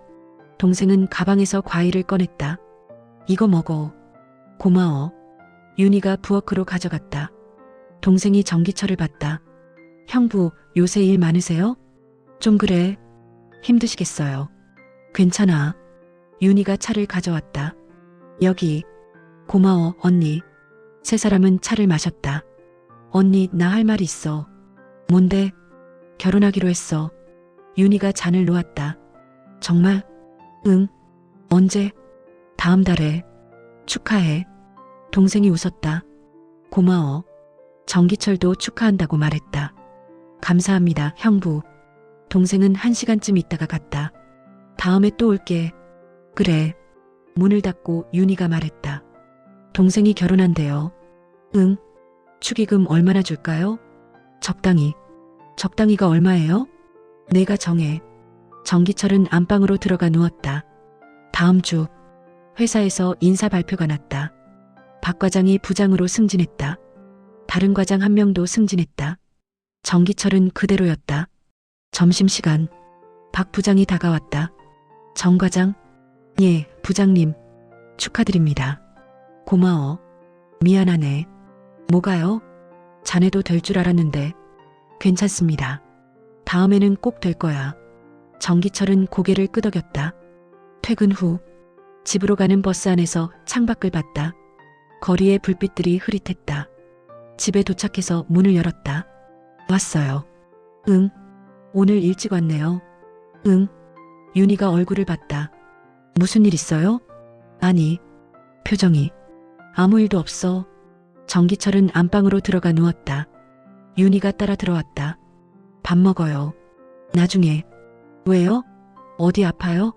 동생은 가방에서 과일을 꺼냈다. 이거 먹어. 고마워. 윤희가 부엌으로 가져갔다. 동생이 정기철을 봤다. 형부 요새 일 많으세요? 좀 그래. 힘드시겠어요. 괜찮아. 윤희가 차를 가져왔다. 여기. 고마워, 언니. 세 사람은 차를 마셨다. 언니, 나 할 말 있어. 뭔데? 결혼하기로 했어. 윤희가 잔을 놓았다. 정말? 응. 언제? 다음 달에. 축하해. 동생이 웃었다. 고마워. 정기철도 축하한다고 말했다. 감사합니다, 형부. 동생은 1시간쯤 있다가 갔다. 다음에 또 올게. 그래. 문을 닫고 윤희가 말했다. 동생이 결혼한대요. 응. 축의금 얼마나 줄까요? 적당히. 적당히가 얼마예요? 내가 정해. 정기철은 안방으로 들어가 누웠다. 다음 주 회사에서 인사 발표가 났다. 박 과장이 부장으로 승진했다. 다른 과장 한 명도 승진했다. 정기철은 그대로였다. 점심시간 박 부장이 다가왔다. 정 과장? 예, 부장님. 축하드립니다. 고마워. 미안하네. 뭐가요? 자네도 될 줄 알았는데. 괜찮습니다. 다음에는 꼭 될 거야. 정기철은 고개를 끄덕였다. 퇴근 후 집으로 가는 버스 안에서 창밖을 봤다. 거리의 불빛들이 흐릿했다. 집에 도착해서 문을 열었다. 왔어요. 응. 오늘 일찍 왔네요. 응. 윤희가 얼굴을 봤다. 무슨 일 있어요? 아니. 표정이. 아무 일도 없어. 정기철은 안방으로 들어가 누웠다. 윤희가 따라 들어왔다. 밥 먹어요. 나중에. 왜요? 어디 아파요?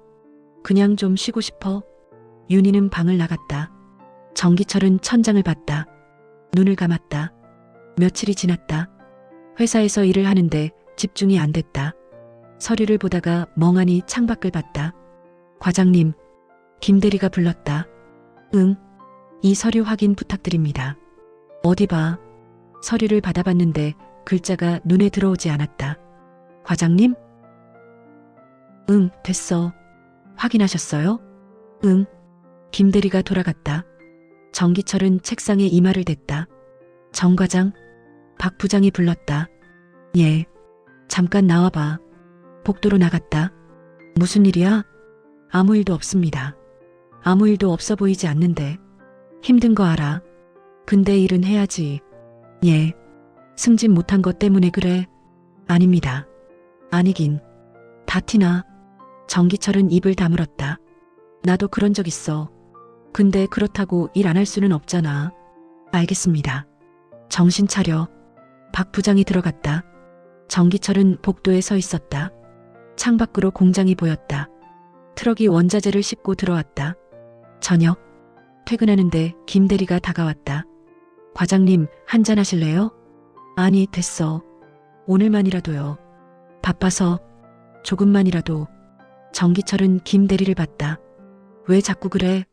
그냥 좀 쉬고 싶어. 윤희는 방을 나갔다. 정기철은 천장을 봤다. 눈을 감았다. 며칠이 지났다. 회사에서 일을 하는데 집중이 안 됐다. 서류를 보다가 멍하니 창밖을 봤다. 과장님, 김대리가 불렀다. 응. 이 서류 확인 부탁드립니다. 어디 봐. 서류를 받아봤는데 글자가 눈에 들어오지 않았다. 과장님? 응, 됐어. 확인하셨어요? 응. 김대리가 돌아갔다. 정기철은 책상에 이마를 댔다. 정 과장, 박 부장이 불렀다. 예. 잠깐 나와봐. 복도로 나갔다. 무슨 일이야? 아무 일도 없습니다. 아무 일도 없어 보이지 않는데. 힘든 거 알아. 근데 일은 해야지. 예. 승진 못한 것 때문에 그래. 아닙니다. 아니긴. 다 티나. 정기철은 입을 다물었다. 나도 그런 적 있어. 근데 그렇다고 일 안 할 수는 없잖아. 알겠습니다. 정신 차려. 박 부장이 들어갔다. 정기철은 복도에 서 있었다. 창밖으로 공장이 보였다. 트럭이 원자재를 싣고 들어왔다. 저녁. 퇴근하는데 김대리가 다가왔다. 과장님, 한잔 하실래요? 아니, 됐어. 오늘만이라도요. 바빠서. 조금만이라도. 정기철은 김대리를 봤다. 왜 자꾸 그래?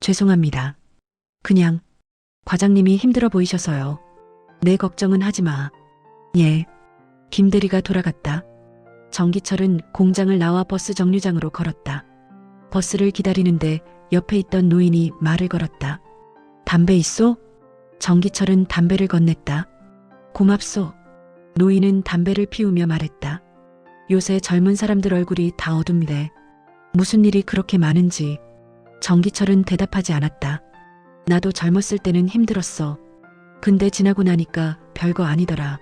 죄송합니다. 그냥 과장님이 힘들어 보이셔서요. 내 걱정은 하지 마. 예. 김대리가 돌아갔다. 정기철은 공장을 나와 버스 정류장으로 걸었다. 버스를 기다리는데 옆에 있던 노인이 말을 걸었다. 담배 있소? 정기철은 담배를 건넸다. 고맙소. 노인은 담배를 피우며 말했다. 요새 젊은 사람들 얼굴이 다 어둡네. 무슨 일이 그렇게 많은지. 정기철은 대답하지 않았다. 나도 젊었을 때는 힘들었어. 근데 지나고 나니까 별거 아니더라.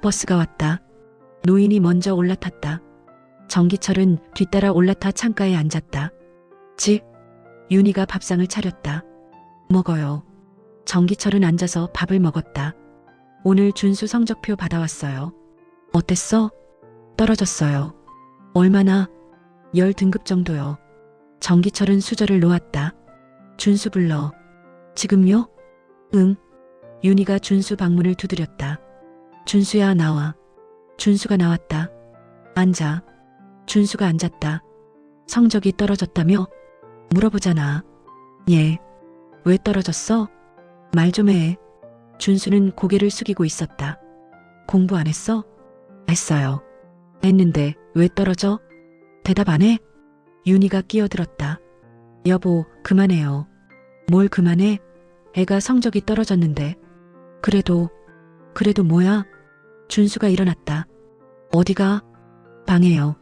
버스가 왔다. 노인이 먼저 올라탔다. 정기철은 뒤따라 올라타 창가에 앉았다. 지? 윤희가 밥상을 차렸다. 먹어요. 정기철은 앉아서 밥을 먹었다. 오늘 준수 성적표 받아왔어요. 어땠어? 떨어졌어요. 얼마나? 10등급 정도요. 정기철은 수저를 놓았다. 준수 불러. 지금요? 응. 윤희가 준수 방문을 두드렸다. 준수야, 나와. 준수가 나왔다. 앉아. 준수가 앉았다. 성적이 떨어졌다며? 물어보잖아. 예. 왜 떨어졌어? 말 좀 해. 준수는 고개를 숙이고 있었다. 공부 안 했어? 했어요. 했는데 왜 떨어져? 대답 안 해? 윤희가 끼어들었다. 여보, 그만해요. 뭘 그만해? 애가 성적이 떨어졌는데. 그래도 뭐야? 준수가 일어났다. 어디가? 방에요.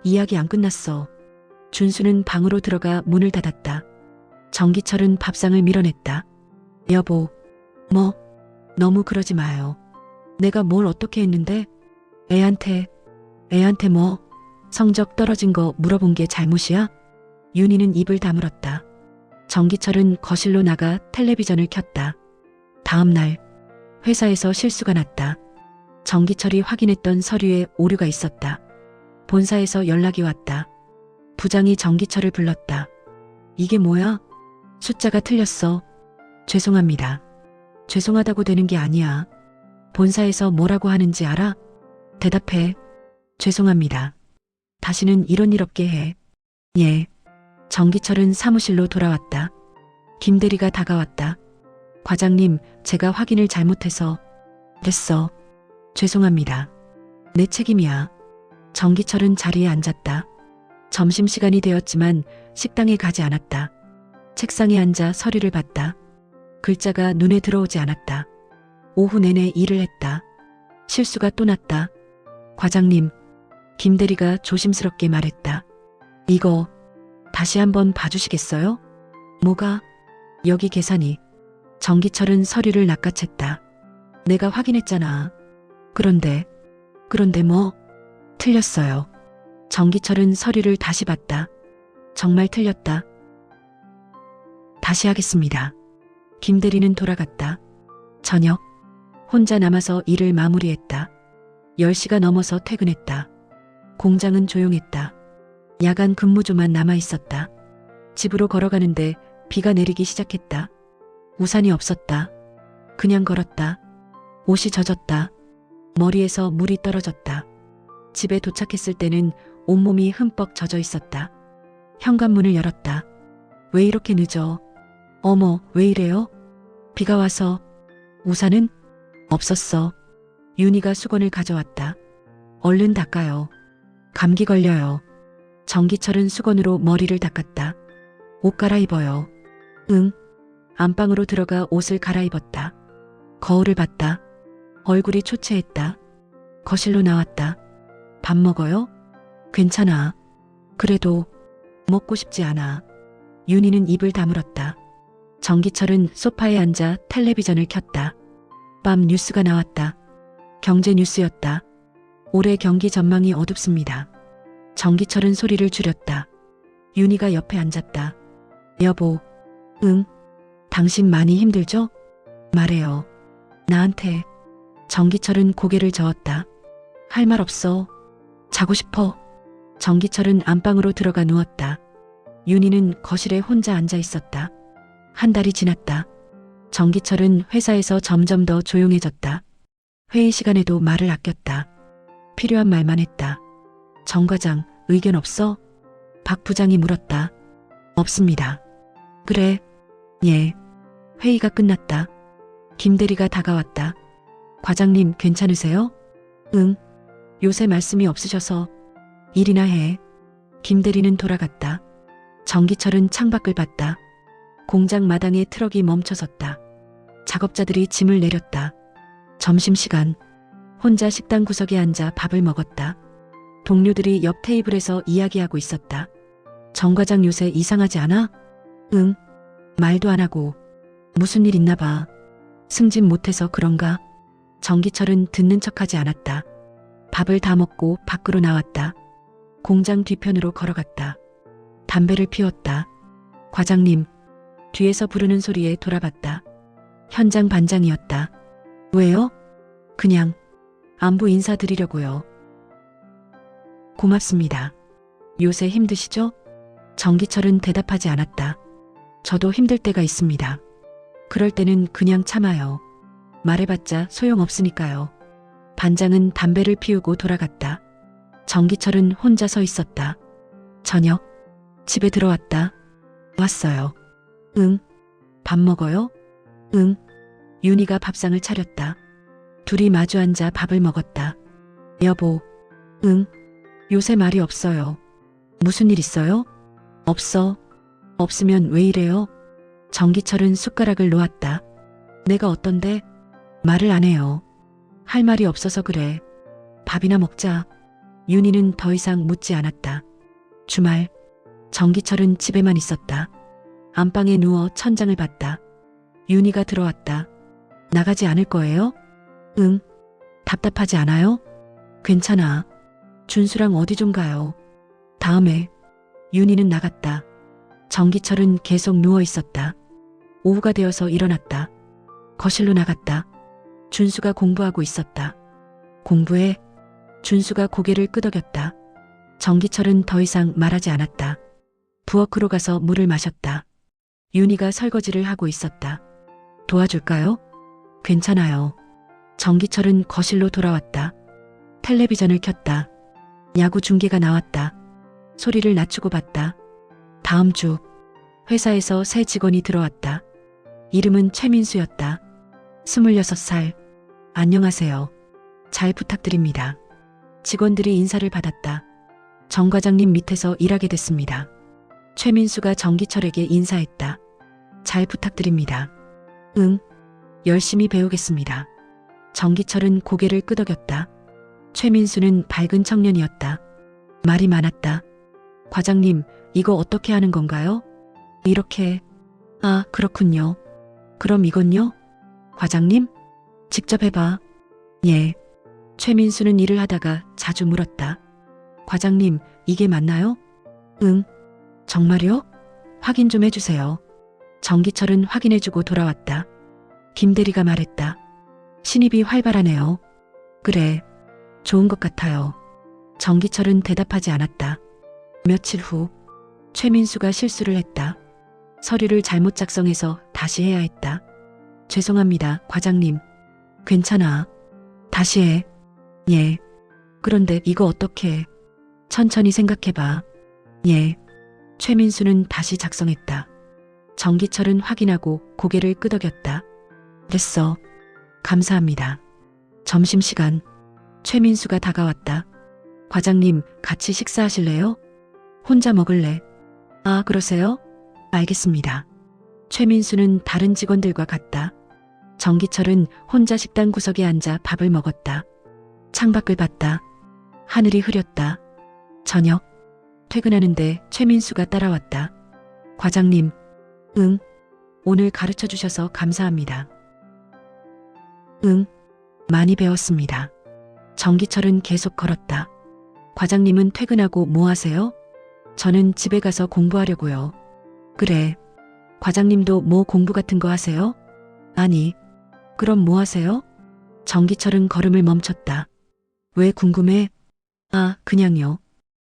이야기 안 끝났어. 준수는 방으로 들어가 문을 닫았다. 정기철은 밥상을 밀어냈다. 여보, 뭐, 너무 그러지 마요. 내가 뭘 어떻게 했는데? 애한테 뭐, 성적 떨어진 거 물어본 게 잘못이야? 윤희는 입을 다물었다. 정기철은 거실로 나가 텔레비전을 켰다. 다음 날, 회사에서 실수가 났다. 정기철이 확인했던 서류에 오류가 있었다. 본사에서 연락이 왔다. 부장이 정기철을 불렀다. 이게 뭐야? 숫자가 틀렸어. 죄송합니다. 죄송하다고 되는 게 아니야. 본사에서 뭐라고 하는지 알아? 대답해. 죄송합니다. 다시는 이런 일 없게 해. 예. 정기철은 사무실로 돌아왔다. 김대리가 다가왔다. 과장님, 제가 확인을 잘못해서. 됐어. 죄송합니다. 내 책임이야. 정기철은 자리에 앉았다. 점심시간이 되었지만 식당에 가지 않았다. 책상에 앉아 서류를 봤다. 글자가 눈에 들어오지 않았다. 오후 내내 일을 했다. 실수가 또 났다. 과장님, 김대리가 조심스럽게 말했다. 이거 다시 한번 봐주시겠어요? 뭐가? 여기 계산이. 정기철은 서류를 낚아챘다. 내가 확인했잖아. 그런데 뭐? 틀렸어요. 정기철은 서류를 다시 봤다. 정말 틀렸다. 다시 하겠습니다. 김대리는 돌아갔다. 저녁, 혼자 남아서 일을 마무리했다. 10시가 넘어서 퇴근했다. 공장은 조용했다. 야간 근무조만 남아있었다. 집으로 걸어가는데 비가 내리기 시작했다. 우산이 없었다. 그냥 걸었다. 옷이 젖었다. 머리에서 물이 떨어졌다. 집에 도착했을 때는 온몸이 흠뻑 젖어 있었다. 현관문을 열었다. 왜 이렇게 늦어? 어머, 왜 이래요? 비가 와서. 우산은? 없었어. 윤희가 수건을 가져왔다. 얼른 닦아요. 감기 걸려요. 정기철은 수건으로 머리를 닦았다. 옷 갈아입어요. 응. 안방으로 들어가 옷을 갈아입었다. 거울을 봤다. 얼굴이 초췌했다. 거실로 나왔다. 밥 먹어요? 괜찮아. 그래도 먹고 싶지 않아. 윤희는 입을 다물었다. 정기철은 소파에 앉아 텔레비전을 켰다. 밤 뉴스가 나왔다. 경제 뉴스였다. 올해 경기 전망이 어둡습니다. 정기철은 소리를 줄였다. 윤희가 옆에 앉았다. 여보, 응? 당신 많이 힘들죠? 말해요. 나한테. 정기철은 고개를 저었다. 할 말 없어. 자고 싶어. 정기철은 안방으로 들어가 누웠다. 윤희는 거실에 혼자 앉아 있었다. 한 달이 지났다. 정기철은 회사에서 점점 더 조용해졌다. 회의 시간에도 말을 아꼈다. 필요한 말만 했다. 정 과장, 의견 없어? 박 부장이 물었다. 없습니다. 그래. 예. 회의가 끝났다. 김대리가 다가왔다. 과장님 괜찮으세요? 응. 요새 말씀이 없으셔서. 일이나 해. 김대리는 돌아갔다. 정기철은 창밖을 봤다. 공장 마당에 트럭이 멈춰섰다. 작업자들이 짐을 내렸다. 점심시간. 혼자 식당 구석에 앉아 밥을 먹었다. 동료들이 옆 테이블에서 이야기하고 있었다. 정 과장 요새 이상하지 않아? 응. 말도 안 하고. 무슨 일 있나 봐. 승진 못해서 그런가? 정기철은 듣는 척하지 않았다. 밥을 다 먹고 밖으로 나왔다. 공장 뒤편으로 걸어갔다. 담배를 피웠다. 과장님. 뒤에서 부르는 소리에 돌아봤다. 현장 반장이었다. 왜요? 그냥 안부 인사드리려고요. 고맙습니다. 요새 힘드시죠? 정기철은 대답하지 않았다. 저도 힘들 때가 있습니다. 그럴 때는 그냥 참아요. 말해봤자 소용없으니까요. 반장은 담배를 피우고 돌아갔다. 정기철은 혼자 서 있었다. 저녁. 집에 들어왔다. 왔어요. 응. 밥 먹어요? 응. 윤희가 밥상을 차렸다. 둘이 마주 앉아 밥을 먹었다. 여보. 응. 요새 말이 없어요. 무슨 일 있어요? 없어. 없으면 왜 이래요? 정기철은 숟가락을 놓았다. 내가 어떤데? 말을 안 해요. 할 말이 없어서 그래. 밥이나 먹자. 윤희는 더 이상 묻지 않았다. 주말. 정기철은 집에만 있었다. 안방에 누워 천장을 봤다. 윤희가 들어왔다. 나가지 않을 거예요? 응. 답답하지 않아요? 괜찮아. 준수랑 어디 좀 가요. 다음에. 윤희는 나갔다. 정기철은 계속 누워 있었다. 오후가 되어서 일어났다. 거실로 나갔다. 준수가 공부하고 있었다. 공부해? 준수가 고개를 끄덕였다. 정기철은 더 이상 말하지 않았다. 부엌으로 가서 물을 마셨다. 윤희가 설거지를 하고 있었다. 도와줄까요? 괜찮아요. 정기철은 거실로 돌아왔다. 텔레비전을 켰다. 야구 중계가 나왔다. 소리를 낮추고 봤다. 다음 주 회사에서 새 직원이 들어왔다. 이름은 최민수였다. 26살. 안녕하세요. 잘 부탁드립니다. 직원들이 인사를 받았다. 정 과장님 밑에서 일하게 됐습니다. 최민수가 정기철에게 인사했다. 잘 부탁드립니다. 응. 열심히 배우겠습니다. 정기철은 고개를 끄덕였다. 최민수는 밝은 청년이었다. 말이 많았다. 과장님, 이거 어떻게 하는 건가요? 이렇게. 아, 그렇군요. 그럼 이건요? 과장님? 직접 해봐. 예. 최민수는 일을 하다가 자주 물었다. 과장님, 이게 맞나요? 응. 정말요? 확인 좀 해주세요. 정기철은 확인해주고 돌아왔다. 김대리가 말했다. 신입이 활발하네요. 그래. 좋은 것 같아요. 정기철은 대답하지 않았다. 며칠 후 최민수가 실수를 했다. 서류를 잘못 작성해서 다시 해야 했다. 죄송합니다, 과장님. 괜찮아. 다시 해. 예. 그런데 이거 어떻게? 천천히 생각해봐. 예. 최민수는 다시 작성했다. 정기철은 확인하고 고개를 끄덕였다. 됐어. 감사합니다. 점심시간. 최민수가 다가왔다. 과장님, 같이 식사하실래요? 혼자 먹을래? 아, 그러세요? 알겠습니다. 최민수는 다른 직원들과 갔다. 정기철은 혼자 식당 구석에 앉아 밥을 먹었다. 창밖을 봤다. 하늘이 흐렸다. 저녁. 퇴근하는데 최민수가 따라왔다. 과장님. 응. 오늘 가르쳐 주셔서 감사합니다. 응. 많이 배웠습니다. 정기철은 계속 걸었다. 과장님은 퇴근하고 뭐 하세요? 저는 집에 가서 공부하려고요. 그래. 과장님도 뭐 공부 같은 거 하세요? 아니. 그럼 뭐 하세요? 정기철은 걸음을 멈췄다. 왜 궁금해? 아, 그냥요.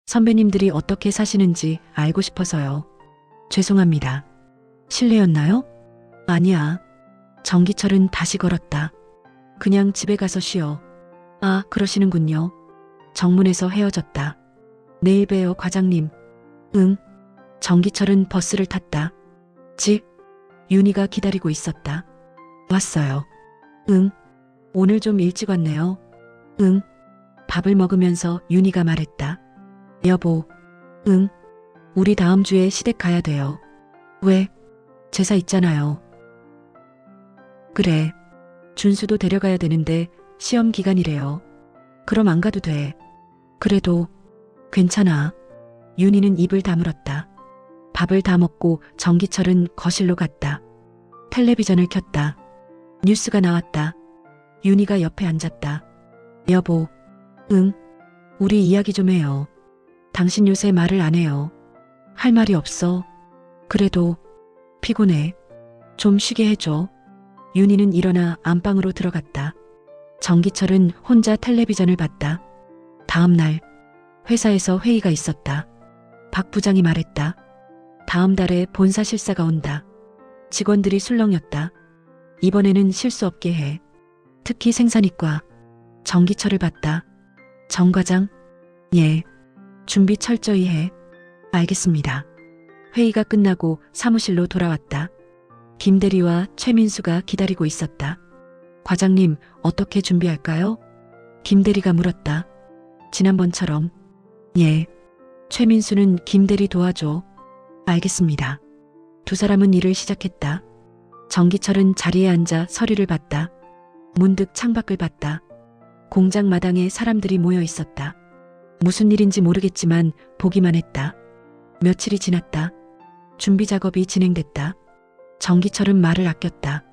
선배님들이 어떻게 사시는지 알고 싶어서요. 죄송합니다. 실례였나요? 아니야. 정기철은 다시 걸었다. 그냥 집에 가서 쉬어. 아, 그러시는군요. 정문에서 헤어졌다. 내일 봬요, 과장님. 응. 정기철은 버스를 탔다. 집. 윤희가 기다리고 있었다. 왔어요. 응. 오늘 좀 일찍 왔네요. 응. 밥을 먹으면서 윤희가 말했다. 여보. 응. 우리 다음 주에 시댁 가야 돼요. 왜? 제사 있잖아요. 그래. 준수도 데려가야 되는데 시험 기간이래요. 그럼 안 가도 돼. 그래도 괜찮아. 윤희는 입을 다물었다. 밥을 다 먹고 정기철은 거실로 갔다. 텔레비전을 켰다. 뉴스가 나왔다. 윤희가 옆에 앉았다. 여보. 응. 우리 이야기 좀 해요. 당신 요새 말을 안 해요. 할 말이 없어. 그래도 피곤해. 좀 쉬게 해줘. 윤희는 일어나 안방으로 들어갔다. 정기철은 혼자 텔레비전을 봤다. 다음 날 회사에서 회의가 있었다. 박 부장이 말했다. 다음 달에 본사 실사가 온다. 직원들이 술렁였다. 이번에는 실수 없게 해. 특히 생산이과. 정기철을 봤다. 정 과장? 예. 준비 철저히 해. 알겠습니다. 회의가 끝나고 사무실로 돌아왔다. 김대리와 최민수가 기다리고 있었다. 과장님, 어떻게 준비할까요? 김대리가 물었다. 지난번처럼. 예. 최민수는 김대리 도와줘. 알겠습니다. 두 사람은 일을 시작했다. 정기철은 자리에 앉아 서류를 봤다. 문득 창밖을 봤다. 공장 마당에 사람들이 모여 있었다. 무슨 일인지 모르겠지만 보기만 했다. 며칠이 지났다. 준비 작업이 진행됐다. 정기철은 말을 아꼈다.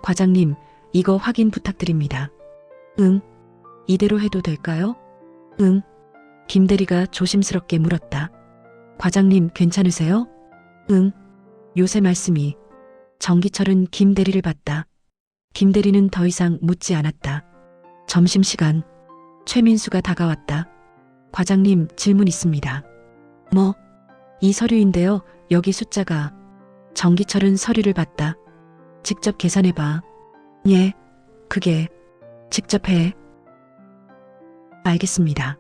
과장님, 이거 확인 부탁드립니다. 응. 이대로 해도 될까요? 응. 김 대리가 조심스럽게 물었다. 과장님 괜찮으세요? 응. 요새 말씀이. 정기철은 김 대리를 봤다. 김 대리는 더 이상 묻지 않았다. 점심시간. 최민수가 다가왔다. 과장님 질문 있습니다. 뭐? 이 서류인데요. 여기 숫자가. 정기철은 서류를 봤다. 직접 계산해봐. 예. 그게. 직접 해. 알겠습니다.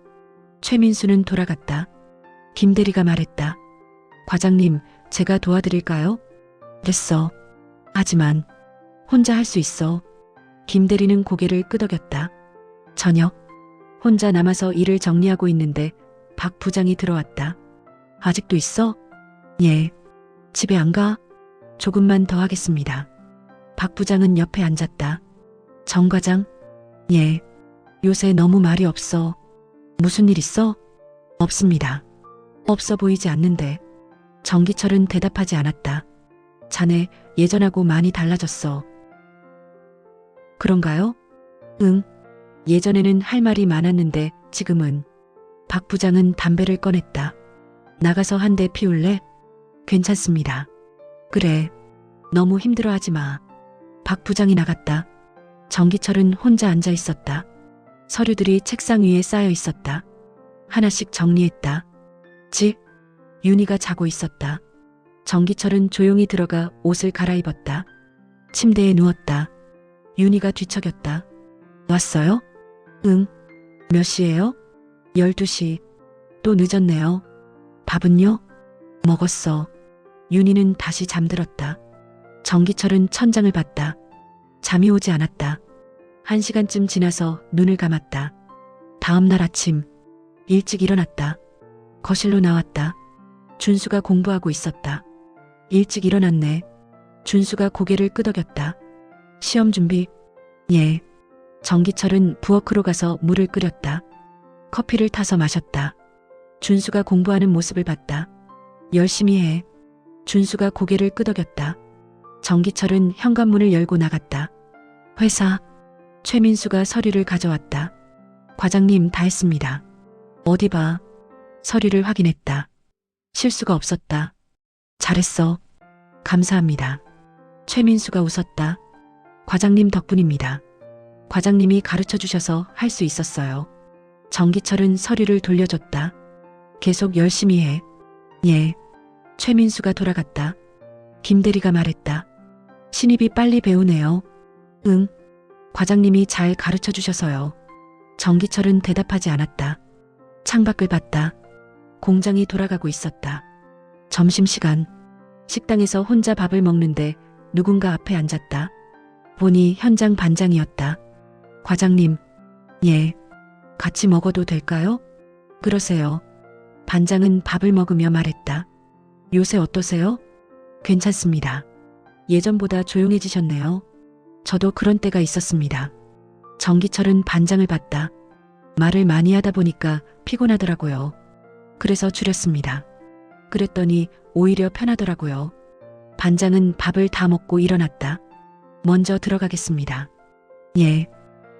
최민수는 돌아갔다. 김 대리가 말했다. 과장님, 제가 도와드릴까요? 됐어. 하지만 혼자 할 수 있어. 김 대리는 고개를 끄덕였다. 저녁. 혼자 남아서 일을 정리하고 있는데 박 부장이 들어왔다. 아직도 있어? 예. 집에 안 가? 조금만 더 하겠습니다. 박 부장은 옆에 앉았다. 정 과장? 예. 요새 너무 말이 없어. 무슨 일 있어? 없습니다. 없어 보이지 않는데. 정기철은 대답하지 않았다. 자네 예전하고 많이 달라졌어. 그런가요? 응. 예전에는 할 말이 많았는데 지금은. 박 부장은 담배를 꺼냈다. 나가서 한 대 피울래? 괜찮습니다. 그래. 너무 힘들어하지 마. 박 부장이 나갔다. 정기철은 혼자 앉아 있었다. 서류들이 책상 위에 쌓여 있었다. 하나씩 정리했다. 윤희가 자고 있었다. 정기철은 조용히 들어가 옷을 갈아입었다. 침대에 누웠다. 윤희가 뒤척였다. 왔어요? 응. 몇 시예요? 12시. 또 늦었네요. 밥은요? 먹었어. 윤희는 다시 잠들었다. 정기철은 천장을 봤다. 잠이 오지 않았다. 1시간쯤 지나서 눈을 감았다. 다음 날 아침 일찍 일어났다. 거실로 나왔다. 준수가 공부하고 있었다. 일찍 일어났네. 준수가 고개를 끄덕였다. 시험 준비? 예. 정기철은 부엌으로 가서 물을 끓였다. 커피를 타서 마셨다. 준수가 공부하는 모습을 봤다. 열심히 해. 준수가 고개를 끄덕였다. 정기철은 현관문을 열고 나갔다. 회사. 최민수가 서류를 가져왔다. 과장님 다 했습니다. 어디 봐. 서류를 확인했다. 실수가 없었다. 잘했어. 감사합니다. 최민수가 웃었다. 과장님 덕분입니다. 과장님이 가르쳐 주셔서 할 수 있었어요. 정기철은 서류를 돌려줬다. 계속 열심히 해. 예. 최민수가 돌아갔다. 김 대리가 말했다. 신입이 빨리 배우네요. 응. 과장님이 잘 가르쳐 주셔서요. 정기철은 대답하지 않았다. 창밖을 봤다. 공장이 돌아가고 있었다. 점심시간. 식당에서 혼자 밥을 먹는데 누군가 앞에 앉았다. 보니 현장 반장이었다. 과장님. 예. 같이 먹어도 될까요? 그러세요. 반장은 밥을 먹으며 말했다. 요새 어떠세요? 괜찮습니다. 예전보다 조용해지셨네요. 저도 그런 때가 있었습니다. 정기철은 반장을 봤다. 말을 많이 하다 보니까 피곤하더라고요. 그래서 줄였습니다. 그랬더니 오히려 편하더라고요. 반장은 밥을 다 먹고 일어났다. 먼저 들어가겠습니다. 예.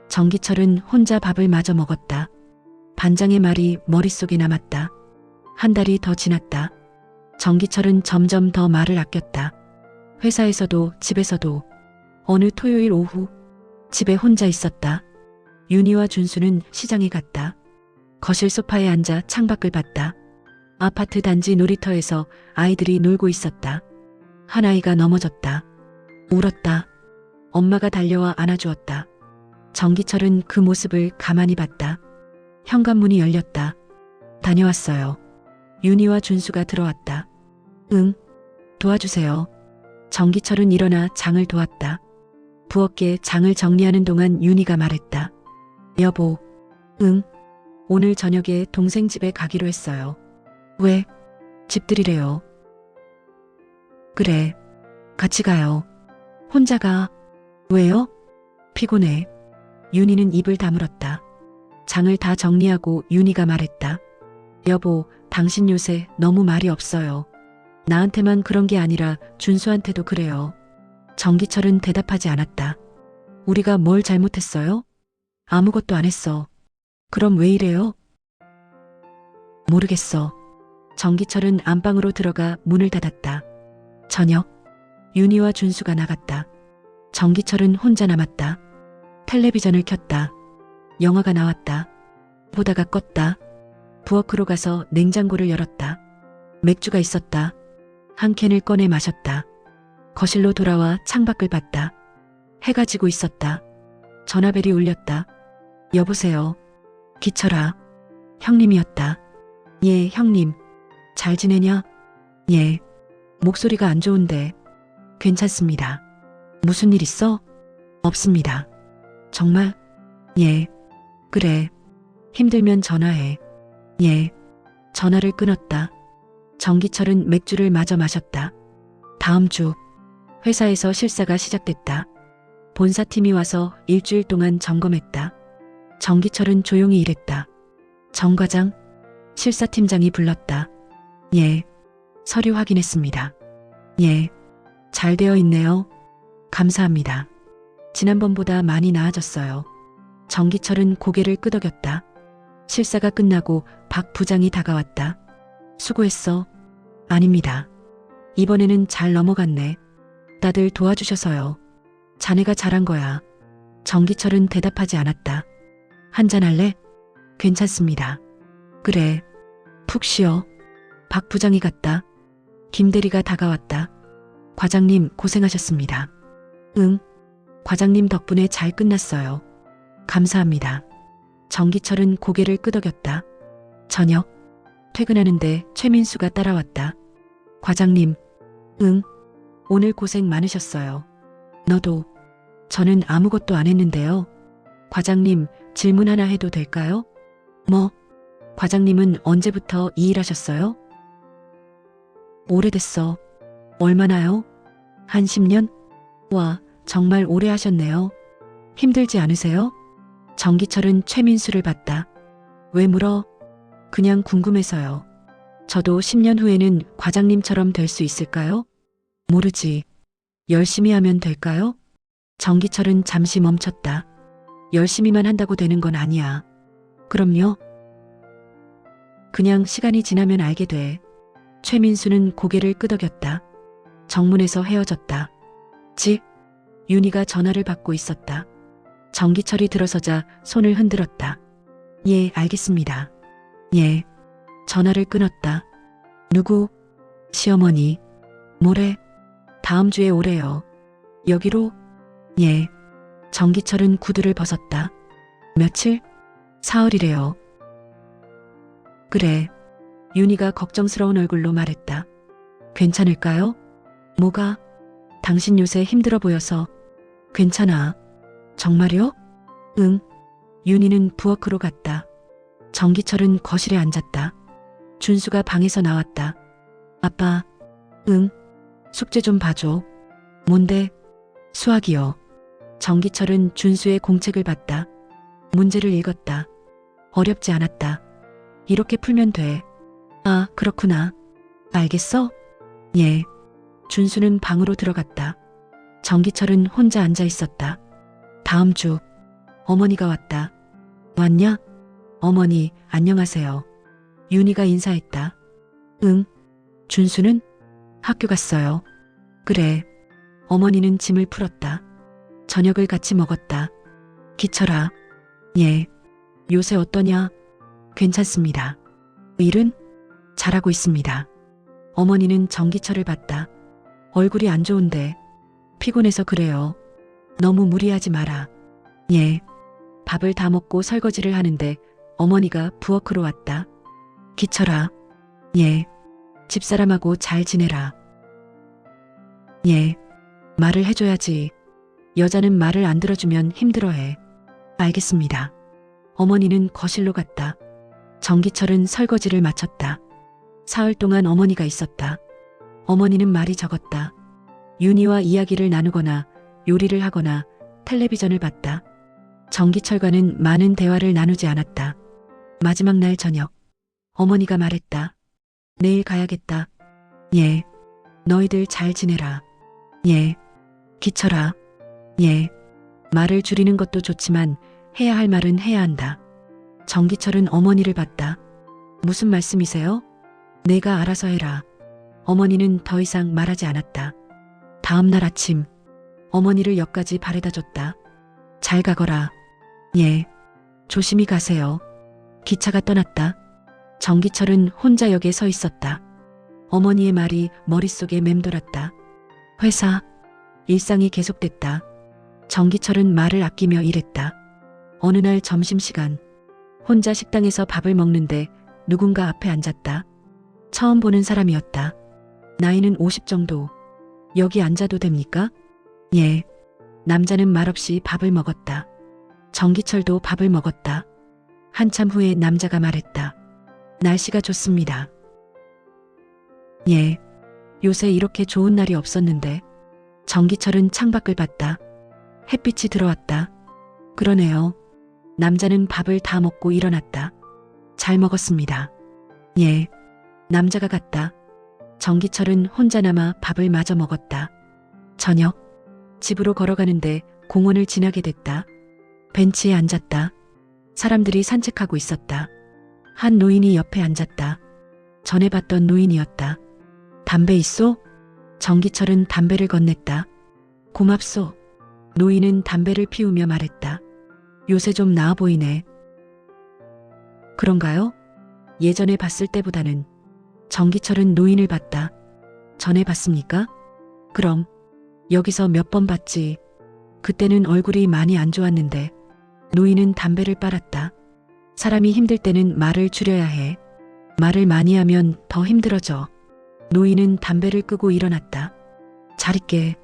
정기철은 혼자 밥을 마저 먹었다. 반장의 말이 머릿속에 남았다. 한 달이 더 지났다. 정기철은 점점 더 말을 아꼈다. 회사에서도 집에서도. 어느 토요일 오후 집에 혼자 있었다. 윤희와 준수는 시장에 갔다. 거실 소파에 앉아 창밖을 봤다. 아파트 단지 놀이터에서 아이들이 놀고 있었다. 한 아이가 넘어졌다. 울었다. 엄마가 달려와 안아주었다. 정기철은 그 모습을 가만히 봤다. 현관문이 열렸다. 다녀왔어요. 윤희와 준수가 들어왔다. 응. 도와주세요. 정기철은 일어나 장을 도왔다. 부엌에 장을 정리하는 동안 윤희가 말했다. 여보. 응. 오늘 저녁에 동생 집에 가기로 했어요. 왜? 집들이래요. 그래. 같이 가요. 혼자 가. 왜요? 피곤해. 윤희는 입을 다물었다. 장을 다 정리하고 윤희가 말했다. 여보, 당신 요새 너무 말이 없어요. 나한테만 그런 게 아니라 준수한테도 그래요. 정기철은 대답하지 않았다. 우리가 뭘 잘못했어요? 아무것도 안 했어. 그럼 왜 이래요? 모르겠어. 정기철은 안방으로 들어가 문을 닫았다. 저녁, 윤희와 준수가 나갔다. 정기철은 혼자 남았다. 텔레비전을 켰다. 영화가 나왔다. 보다가 껐다. 부엌으로 가서 냉장고를 열었다. 맥주가 있었다. 한 캔을 꺼내 마셨다. 거실로 돌아와 창밖을 봤다. 해가 지고 있었다. 전화벨이 울렸다. 여보세요. 기철아. 형님이었다. 예, 형님. 잘 지내냐? 예. 목소리가 안 좋은데. 괜찮습니다. 무슨 일 있어? 없습니다. 정말? 예. 그래. 힘들면 전화해. 예. 전화를 끊었다. 정기철은 맥주를 마저 마셨다. 다음 주 회사에서 실사가 시작됐다. 본사팀이 와서 일주일 동안 점검했다. 정기철은 조용히 일했다. 정 과장, 실사팀장이 불렀다. 예. 서류 확인했습니다. 예. 잘 되어 있네요. 감사합니다. 지난번보다 많이 나아졌어요. 정기철은 고개를 끄덕였다. 실사가 끝나고 박 부장이 다가왔다. 수고했어. 아닙니다. 이번에는 잘 넘어갔네. 다들 도와주셔서요. 자네가 잘한 거야. 정기철은 대답하지 않았다. 한잔할래? 괜찮습니다. 그래. 푹 쉬어. 박 부장이 갔다. 김 대리가 다가왔다. 과장님 고생하셨습니다. 응. 과장님 덕분에 잘 끝났어요. 감사합니다. 정기철은 고개를 끄덕였다. 저녁. 퇴근하는데 최민수가 따라왔다. 과장님. 응. 오늘 고생 많으셨어요. 너도. 저는 아무것도 안 했는데요. 과장님, 질문 하나 해도 될까요? 뭐? 과장님은 언제부터 이 일 하셨어요? 오래됐어. 얼마나요? 한 10년? 와, 정말 오래 하셨네요. 힘들지 않으세요? 정기철은 최민수를 봤다. 왜 물어? 그냥 궁금해서요. 저도 10년 후에는 과장님처럼 될 수 있을까요? 모르지. 열심히 하면 될까요? 정기철은 잠시 멈췄다. 열심히만 한다고 되는 건 아니야. 그럼요. 그냥 시간이 지나면 알게 돼. 최민수는 고개를 끄덕였다. 정문에서 헤어졌다. 집. 윤희가 전화를 받고 있었다. 정기철이 들어서자 손을 흔들었다. 예, 알겠습니다. 예. 전화를 끊었다. 누구? 시어머니. 모레? 다음 주에 오래요. 여기로? 예. 정기철은 구두를 벗었다. 며칠? 사흘이래요. 그래. 윤희가 걱정스러운 얼굴로 말했다. 괜찮을까요? 뭐가? 당신 요새 힘들어 보여서. 괜찮아. 정말요? 응. 윤희는 부엌으로 갔다. 정기철은 거실에 앉았다. 준수가 방에서 나왔다. 아빠. 응. 숙제 좀 봐줘. 뭔데? 수학이요. 정기철은 준수의 공책을 봤다. 문제를 읽었다. 어렵지 않았다. 이렇게 풀면 돼. 아, 그렇구나. 알겠어? 예. 준수는 방으로 들어갔다. 정기철은 혼자 앉아 있었다. 다음 주 어머니가 왔다. 왔냐? 어머니, 안녕하세요. 윤희가 인사했다. 응. 준수는? 학교 갔어요. 그래. 어머니는 짐을 풀었다. 저녁을 같이 먹었다. 기철아. 예. 요새 어떠냐? 괜찮습니다. 일은? 잘하고 있습니다. 어머니는 정기철을 봤다. 얼굴이 안 좋은데. 피곤해서 그래요. 너무 무리하지 마라. 예. 밥을 다 먹고 설거지를 하는데 어머니가 부엌으로 왔다. 기철아. 예. 집사람하고 잘 지내라. 예. 말을 해줘야지. 여자는 말을 안 들어주면 힘들어해. 알겠습니다. 어머니는 거실로 갔다. 정기철은 설거지를 마쳤다. 사흘 동안 어머니가 있었다. 어머니는 말이 적었다. 윤희와 이야기를 나누거나 요리를 하거나 텔레비전을 봤다. 정기철과는 많은 대화를 나누지 않았다. 마지막 날 저녁, 어머니가 말했다. 내일 가야겠다. 예. 너희들 잘 지내라. 예. 기철아. 예. 말을 줄이는 것도 좋지만 해야 할 말은 해야 한다. 정기철은 어머니를 봤다. 무슨 말씀이세요? 내가 알아서 해라. 어머니는 더 이상 말하지 않았다. 다음 날 아침 어머니를 역까지 바래다 줬다. 잘 가거라. 예. 조심히 가세요. 기차가 떠났다. 정기철은 혼자 역에 서 있었다. 어머니의 말이 머릿속에 맴돌았다. 회사, 일상이 계속됐다. 정기철은 말을 아끼며 일했다. 어느 날 점심시간, 혼자 식당에서 밥을 먹는데 누군가 앞에 앉았다. 처음 보는 사람이었다. 나이는 50 정도. 여기 앉아도 됩니까? 예. 남자는 말없이 밥을 먹었다. 정기철도 밥을 먹었다. 한참 후에 남자가 말했다. 날씨가 좋습니다. 예. 요새 이렇게 좋은 날이 없었는데. 정기철은 창밖을 봤다. 햇빛이 들어왔다. 그러네요. 남자는 밥을 다 먹고 일어났다. 잘 먹었습니다. 예. 남자가 갔다. 정기철은 혼자 남아 밥을 마저 먹었다. 저녁, 집으로 걸어가는데 공원을 지나게 됐다. 벤치에 앉았다. 사람들이 산책하고 있었다. 한 노인이 옆에 앉았다. 전에 봤던 노인이었다. 담배 있소? 정기철은 담배를 건넸다. 고맙소. 노인은 담배를 피우며 말했다. 요새 좀 나아 보이네. 그런가요? 예전에 봤을 때보다는. 정기철은 노인을 봤다. 전에 봤습니까? 그럼 여기서 몇 번 봤지. 그때는 얼굴이 많이 안 좋았는데. 노인은 담배를 빨았다. 사람이 힘들 때는 말을 줄여야 해. 말을 많이 하면 더 힘들어져. 노인은 담배를 끄고 일어났다. 잘 있게.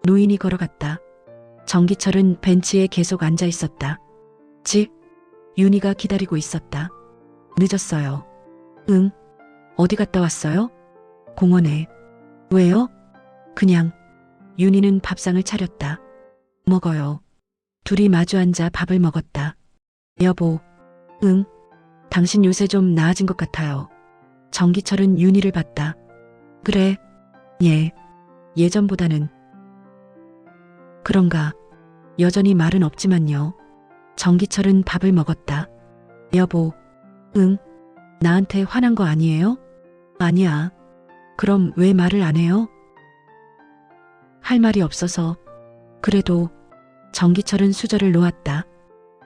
노인이 걸어갔다. 정기철은 벤치에 계속 앉아 있었다. 집, 윤희가 기다리고 있었다. 늦었어요. 응. 어디 갔다 왔어요? 공원에. 왜요? 그냥. 윤희는 밥상을 차렸다. 먹어요. 둘이 마주 앉아 밥을 먹었다. 여보. 응. 당신 요새 좀 나아진 것 같아요. 정기철은 윤희를 봤다. 그래. 예. 예전보다는. 그런가. 여전히 말은 없지만요. 정기철은 밥을 먹었다. 여보. 응. 나한테 화난 거 아니에요? 아니야. 그럼 왜 말을 안 해요? 할 말이 없어서. 그래도. 정기철은 수저를 놓았다.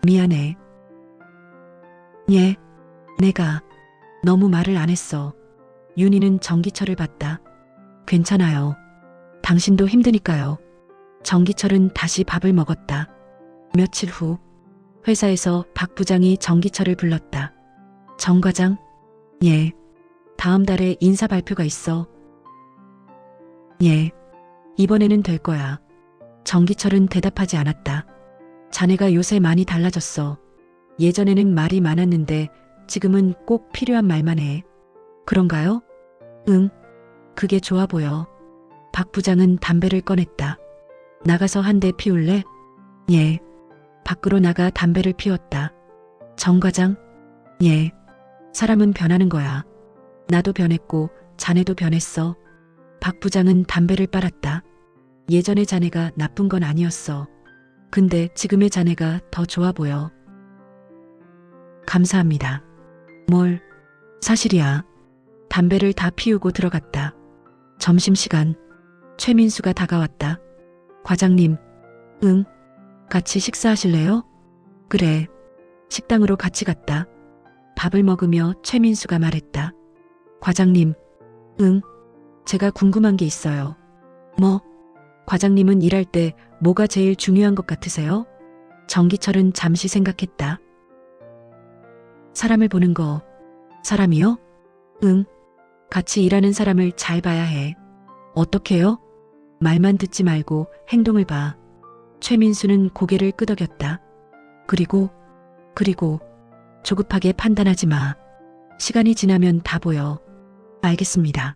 미안해. 예. 내가 너무 말을 안 했어. 윤희는 정기철을 봤다. 괜찮아요. 당신도 힘드니까요. 정기철은 다시 밥을 먹었다. 며칠 후 회사에서 박 부장이 정기철을 불렀다. 정 과장? 예. 다음 달에 인사 발표가 있어. 예. 이번에는 될 거야. 정기철은 대답하지 않았다. 자네가 요새 많이 달라졌어. 예전에는 말이 많았는데 지금은 꼭 필요한 말만 해. 그런가요? 응. 그게 좋아 보여. 박 부장은 담배를 꺼냈다. 나가서 한 대 피울래? 예. 밖으로 나가 담배를 피웠다. 정 과장? 예. 사람은 변하는 거야. 나도 변했고 자네도 변했어. 박 부장은 담배를 빨았다. 예전의 자네가 나쁜 건 아니었어. 근데 지금의 자네가 더 좋아 보여. 감사합니다. 뭘? 사실이야. 담배를 다 피우고 들어갔다. 점심시간. 최민수가 다가왔다. 과장님. 응. 같이 식사하실래요? 그래. 식당으로 같이 갔다. 밥을 먹으며 최민수가 말했다. 과장님. 응. 제가 궁금한 게 있어요. 뭐? 과장님은 일할 때 뭐가 제일 중요한 것 같으세요? 정기철은 잠시 생각했다. 사람을 보는 거. 사람이요? 응. 같이 일하는 사람을 잘 봐야 해. 어떻게요? 말만 듣지 말고 행동을 봐. 최민수는 고개를 끄덕였다. 그리고 조급하게 판단하지 마. 시간이 지나면 다 보여. 알겠습니다.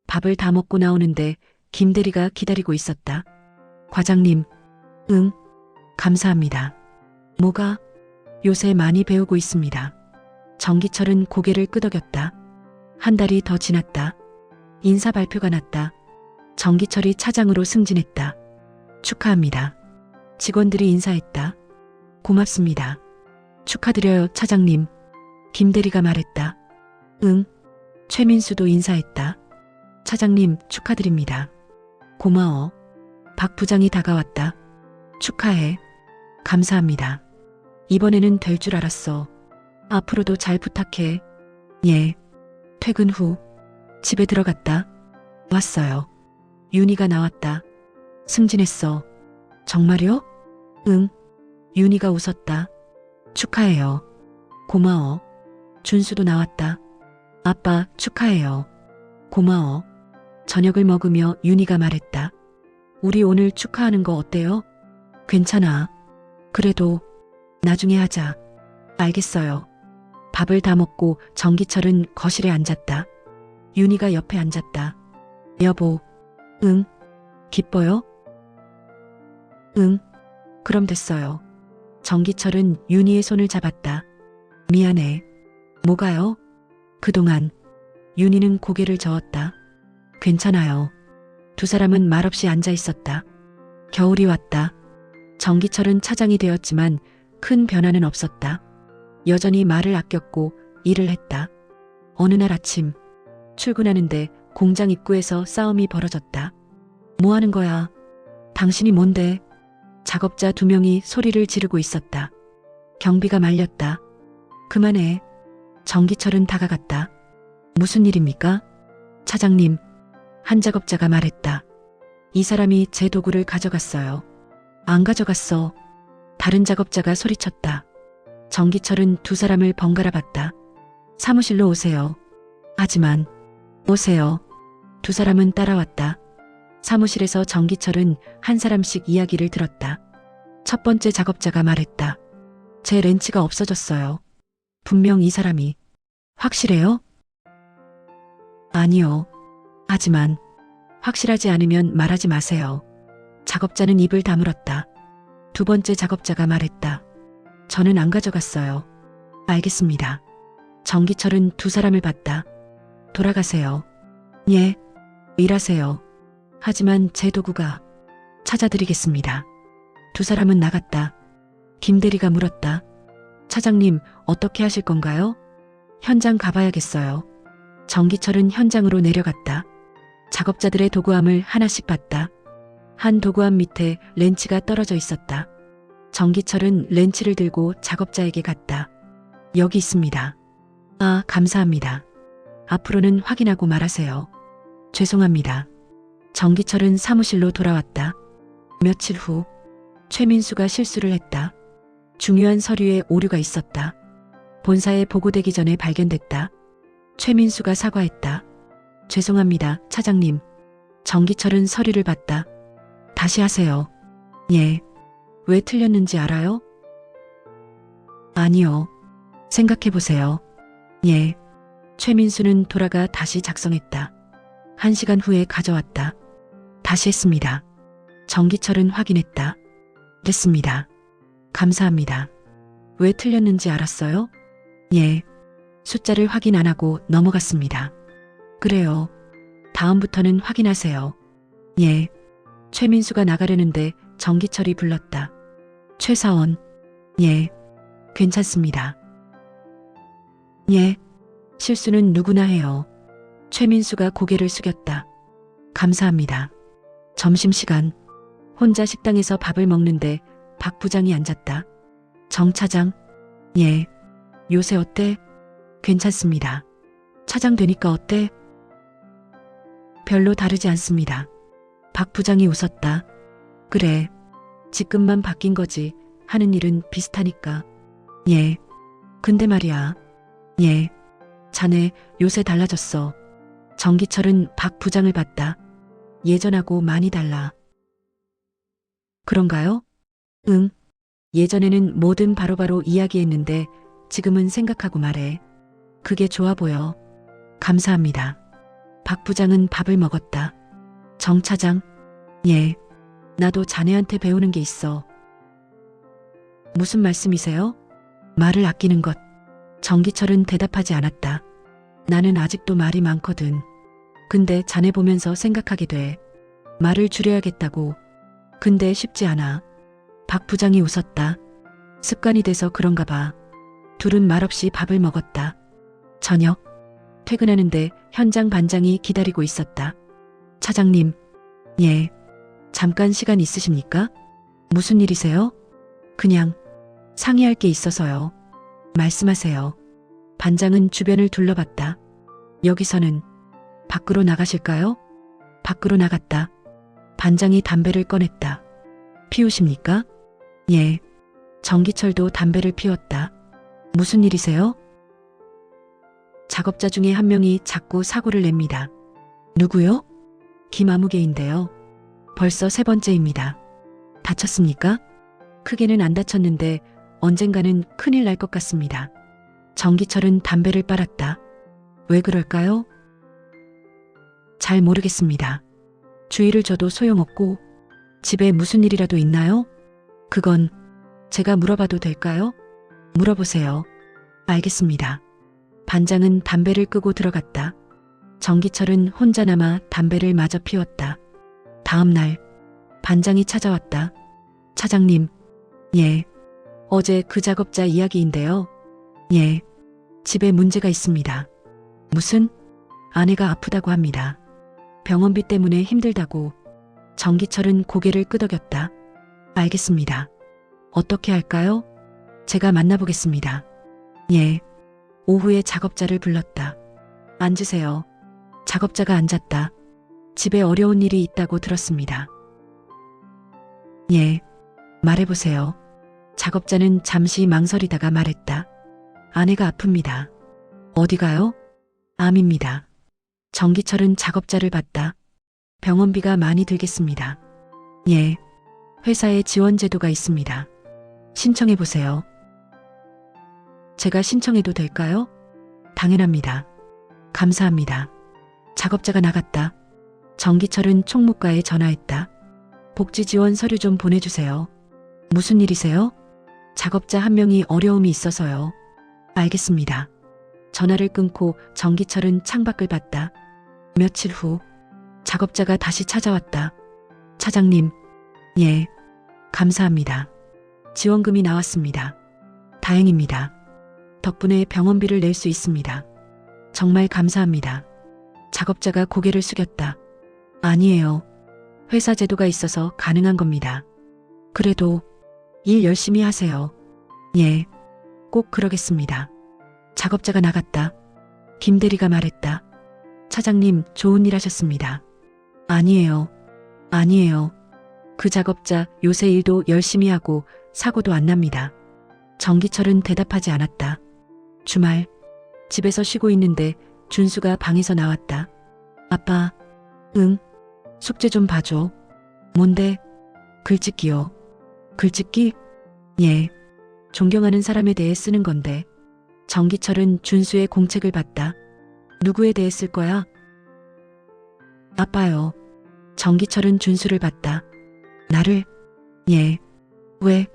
밥을 다 먹고 나오는데 김대리가 기다리고 있었다. 과장님. 응. 감사합니다. 뭐가? 요새 많이 배우고 있습니다. 정기철은 고개를 끄덕였다. 한 달이 더 지났다. 인사 발표가 났다. 정기철이 차장으로 승진했다. 축하합니다. 직원들이 인사했다. 고맙습니다. 축하드려요, 차장님. 김대리가 말했다. 응. 최민수도 인사했다. 차장님, 축하드립니다. 고마워. 박 부장이 다가왔다. 축하해. 감사합니다. 이번에는 될 줄 알았어. 앞으로도 잘 부탁해. 예. 퇴근 후 집에 들어갔다. 왔어요. 윤희가 나왔다. 승진했어. 정말요? 응. 윤희가 웃었다. 축하해요. 고마워. 준수도 나왔다. 아빠, 축하해요. 고마워. 저녁을 먹으며 윤희가 말했다. 우리 오늘 축하하는 거 어때요? 괜찮아. 그래도 나중에 하자. 알겠어요. 밥을 다 먹고 정기철은 거실에 앉았다. 윤희가 옆에 앉았다. 여보. 응. 기뻐요? 응. 그럼 됐어요. 정기철은 윤희의 손을 잡았다. 미안해. 뭐가요? 그동안. 윤희는 고개를 저었다. 괜찮아요. 두 사람은 말없이 앉아 있었다. 겨울이 왔다. 정기철은 차장이 되었지만 큰 변화는 없었다. 여전히 말을 아꼈고 일을 했다. 어느 날 아침 출근하는데 공장 입구에서 싸움이 벌어졌다. 뭐 하는 거야? 당신이 뭔데? 작업자 2명이 소리를 지르고 있었다. 경비가 말렸다. 그만해. 정기철은 다가갔다. 무슨 일입니까? 차장님, 한 작업자가 말했다. 이 사람이 제 도구를 가져갔어요. 안 가져갔어. 다른 작업자가 소리쳤다. 정기철은 두 사람을 번갈아 봤다. 사무실로 오세요. 하지만 오세요. 두 사람은 따라왔다. 사무실에서 정기철은 한 사람씩 이야기를 들었다. 첫 번째 작업자가 말했다. 제 렌치가 없어졌어요. 분명 이 사람이. 확실해요? 아니요. 하지만 확실하지 않으면 말하지 마세요. 작업자는 입을 다물었다. 두 번째 작업자가 말했다. 저는 안 가져갔어요. 알겠습니다. 정기철은 두 사람을 봤다. 돌아가세요. 예. 일하세요. 하지만 제 도구가. 찾아드리겠습니다. 두 사람은 나갔다. 김대리가 물었다. 차장님, 어떻게 하실 건가요? 현장 가봐야겠어요. 정기철은 현장으로 내려갔다. 작업자들의 도구함을 하나씩 봤다. 한 도구함 밑에 렌치가 떨어져 있었다. 정기철은 렌치를 들고 작업자에게 갔다. 여기 있습니다. 아, 감사합니다. 앞으로는 확인하고 말하세요. 죄송합니다. 정기철은 사무실로 돌아왔다. 며칠 후 최민수가 실수를 했다. 중요한 서류에 오류가 있었다. 본사에 보고되기 전에 발견됐다. 최민수가 사과했다. 죄송합니다, 차장님. 정기철은 서류를 봤다. 다시 하세요. 예. 왜 틀렸는지 알아요? 아니요. 생각해보세요. 예. 최민수는 돌아가 다시 작성했다. 1시간 후에 가져왔다. 다시 했습니다. 정기철은 확인했다. 됐습니다. 감사합니다. 왜 틀렸는지 알았어요? 예. 숫자를 확인 안 하고 넘어갔습니다. 그래요. 다음부터는 확인하세요. 예. 최민수가 나가려는데 정기철이 불렀다. 최사원. 예. 괜찮습니다. 예. 실수는 누구나 해요. 최민수가 고개를 숙였다. 감사합니다. 점심시간. 혼자 식당에서 밥을 먹는데 박 부장이 앉았다. 정 차장. 예. 요새 어때? 괜찮습니다. 차장 되니까 어때? 별로 다르지 않습니다. 박 부장이 웃었다. 그래. 직급만 바뀐 거지. 하는 일은 비슷하니까. 예. 근데 말이야. 예. 자네 요새 달라졌어. 정기철은 박 부장을 봤다. 예전하고 많이 달라. 그런가요? 응. 예전에는 뭐든 바로바로 이야기했는데 지금은 생각하고 말해. 그게 좋아 보여. 감사합니다. 박 부장은 밥을 먹었다. 정 차장. 예. 나도 자네한테 배우는 게 있어. 무슨 말씀이세요? 말을 아끼는 것. 정기철은 대답하지 않았다. 나는 아직도 말이 많거든. 근데 자네 보면서 생각하게 돼. 말을 줄여야겠다고. 근데 쉽지 않아. 박 부장이 웃었다. 습관이 돼서 그런가 봐. 둘은 말없이 밥을 먹었다. 저녁. 퇴근하는데 현장 반장이 기다리고 있었다. 차장님. 예. 잠깐 시간 있으십니까? 무슨 일이세요? 그냥 상의할 게 있어서요. 말씀하세요. 반장은 주변을 둘러봤다. 여기서는 밖으로 나가실까요? 밖으로 나갔다. 반장이 담배를 꺼냈다. 피우십니까? 예. 정기철도 담배를 피웠다. 무슨 일이세요? 작업자 중에 한 명이 자꾸 사고를 냅니다. 누구요? 김아무개인데요. 벌써 세 번째입니다. 다쳤습니까? 크게는 안 다쳤는데 언젠가는 큰일 날 것 같습니다. 정기철은 담배를 빨았다. 왜 그럴까요? 잘 모르겠습니다. 주의를 줘도 소용없고 집에 무슨 일이라도 있나요? 그건 제가 물어봐도 될까요? 물어보세요. 알겠습니다. 반장은 담배를 끄고 들어갔다. 정기철은 혼자 남아 담배를 마저 피웠다. 다음 날 반장이 찾아왔다. 차장님. 예. 어제 그 작업자 이야기인데요. 예. 집에 문제가 있습니다. 무슨? 아내가 아프다고 합니다. 병원비 때문에 힘들다고. 정기철은 고개를 끄덕였다. 알겠습니다. 어떻게 할까요? 제가 만나보겠습니다. 예. 오후에 작업자를 불렀다. 앉으세요. 작업자가 앉았다. 집에 어려운 일이 있다고 들었습니다. 예. 말해보세요. 작업자는 잠시 망설이다가 말했다. 아내가 아픕니다. 어디가요? 암입니다. 정기철은 작업자를 봤다. 병원비가 많이 들겠습니다. 예. 회사에 지원 제도가 있습니다. 신청해보세요. 제가 신청해도 될까요? 당연합니다. 감사합니다. 작업자가 나갔다. 정기철은 총무과에 전화했다. 복지 지원 서류 좀 보내주세요. 무슨 일이세요? 작업자 한 명이 어려움이 있어서요. 알겠습니다. 전화를 끊고 정기철은 창밖을 봤다. 며칠 후 작업자가 다시 찾아왔다. 차장님. 예. 감사합니다. 지원금이 나왔습니다. 다행입니다. 덕분에 병원비를 낼 수 있습니다. 정말 감사합니다. 작업자가 고개를 숙였다. 아니에요. 회사 제도가 있어서 가능한 겁니다. 그래도 일 열심히 하세요. 예. 꼭 그러겠습니다. 작업자가 나갔다. 김대리가 말했다. 차장님, 좋은 일 하셨습니다. 아니에요. 아니에요. 그 작업자 요새 일도 열심히 하고 사고도 안 납니다. 정기철은 대답하지 않았다. 주말 집에서 쉬고 있는데 준수가 방에서 나왔다. 아빠. 응. 숙제 좀 봐줘. 뭔데? 글짓기요. 글짓기? 예. 존경하는 사람에 대해 쓰는 건데. 정기철은 준수의 공책을 봤다. 누구에 대해 쓸 거야? 아빠요. 정기철은 준수를 봤다. 나를? 예. 왜?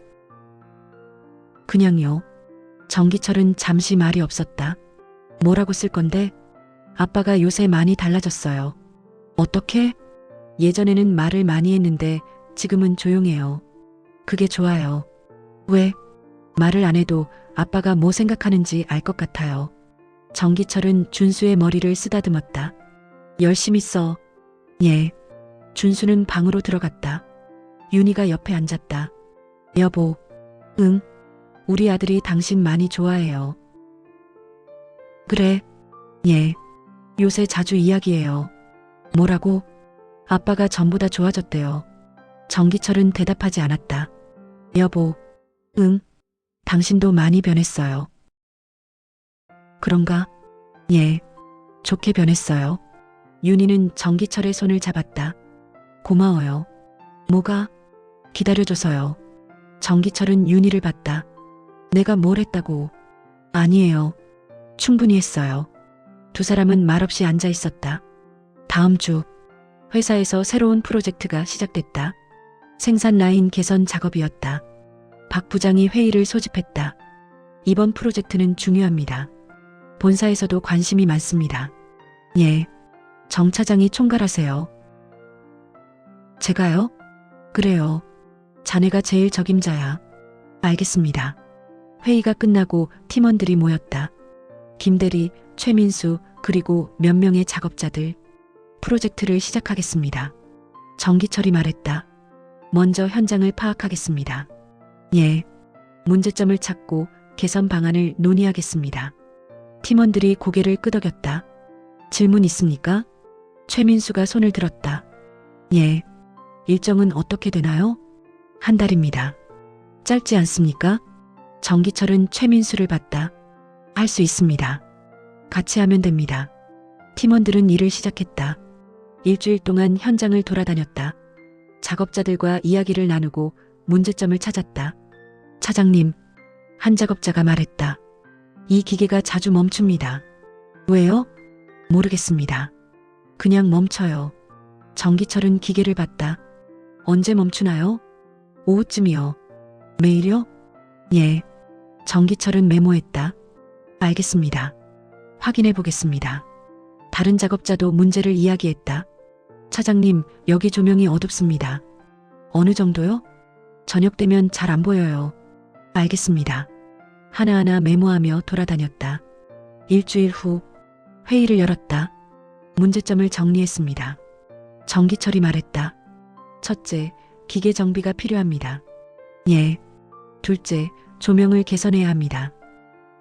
그냥요. 정기철은 잠시 말이 없었다. 뭐라고 쓸 건데? 아빠가 요새 많이 달라졌어요. 어떻게? 예전에는 말을 많이 했는데 지금은 조용해요. 그게 좋아요. 왜? 말을 안 해도 아빠가 뭐 생각하는지 알 것 같아요. 정기철은 준수의 머리를 쓰다듬었다. 열심히 써. 예. 준수는 방으로 들어갔다. 윤희가 옆에 앉았다. 여보. 응. 우리 아들이 당신 많이 좋아해요. 그래. 예. 요새 자주 이야기해요. 뭐라고? 아빠가 전보다 좋아졌대요. 정기철은 대답하지 않았다. 여보. 응. 당신도 많이 변했어요. 그런가? 예. 좋게 변했어요. 윤희는 정기철의 손을 잡았다. 고마워요. 뭐가? 기다려줘서요. 정기철은 윤희를 봤다. 내가 뭘 했다고? 아니에요. 충분히 했어요. 두 사람은 말없이 앉아 있었다. 다음 주 회사에서 새로운 프로젝트가 시작됐다. 생산 라인 개선 작업이었다. 박 부장이 회의를 소집했다. 이번 프로젝트는 중요합니다. 본사에서도 관심이 많습니다. 예. 정 차장이 총괄하세요. 제가요? 그래요. 자네가 제일 적임자야. 알겠습니다. 회의가 끝나고 팀원들이 모였다. 김대리, 최민수, 그리고 몇 명의 작업자들. 프로젝트를 시작하겠습니다. 정기철이 말했다. 먼저 현장을 파악하겠습니다. 예. 문제점을 찾고 개선 방안을 논의하겠습니다. 팀원들이 고개를 끄덕였다. 질문 있습니까? 최민수가 손을 들었다. 예. 일정은 어떻게 되나요? 한 달입니다. 짧지 않습니까? 정기철은 최민수를 봤다. 할 수 있습니다. 같이 하면 됩니다. 팀원들은 일을 시작했다. 일주일 동안 현장을 돌아다녔다. 작업자들과 이야기를 나누고 문제점을 찾았다. 차장님, 한 작업자가 말했다. 이 기계가 자주 멈춥니다. 왜요? 모르겠습니다. 그냥 멈춰요. 정기철은 기계를 봤다. 언제 멈추나요? 오후쯤이요. 매일요? 예. 정기철은 메모했다. 알겠습니다. 확인해 보겠습니다. 다른 작업자도 문제를 이야기했다. 차장님, 여기 조명이 어둡습니다. 어느 정도요? 저녁 되면 잘 안 보여요. 알겠습니다. 하나하나 메모하며 돌아다녔다. 일주일 후 회의를 열었다. 문제점을 정리했습니다. 정기철이 말했다. 첫째, 기계 정비가 필요합니다. 예. 둘째, 조명을 개선해야 합니다.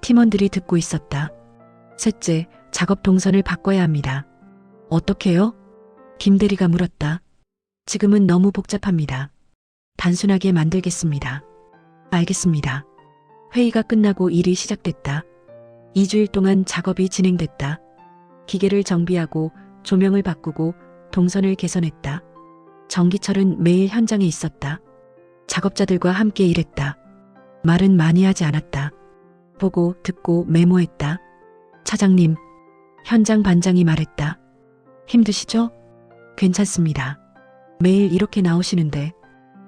팀원들이 듣고 있었다. 셋째, 작업 동선을 바꿔야 합니다. 어떻게요? 김대리가 물었다. 지금은 너무 복잡합니다. 단순하게 만들겠습니다. 알겠습니다. 회의가 끝나고 일이 시작됐다. 2주일 동안 작업이 진행됐다. 기계를 정비하고 조명을 바꾸고 동선을 개선했다. 정기철은 매일 현장에 있었다. 작업자들과 함께 일했다. 말은 많이 하지 않았다. 보고 듣고 메모했다. 차장님, 현장 반장이 말했다. 힘드시죠? 괜찮습니다. 매일 이렇게 나오시는데.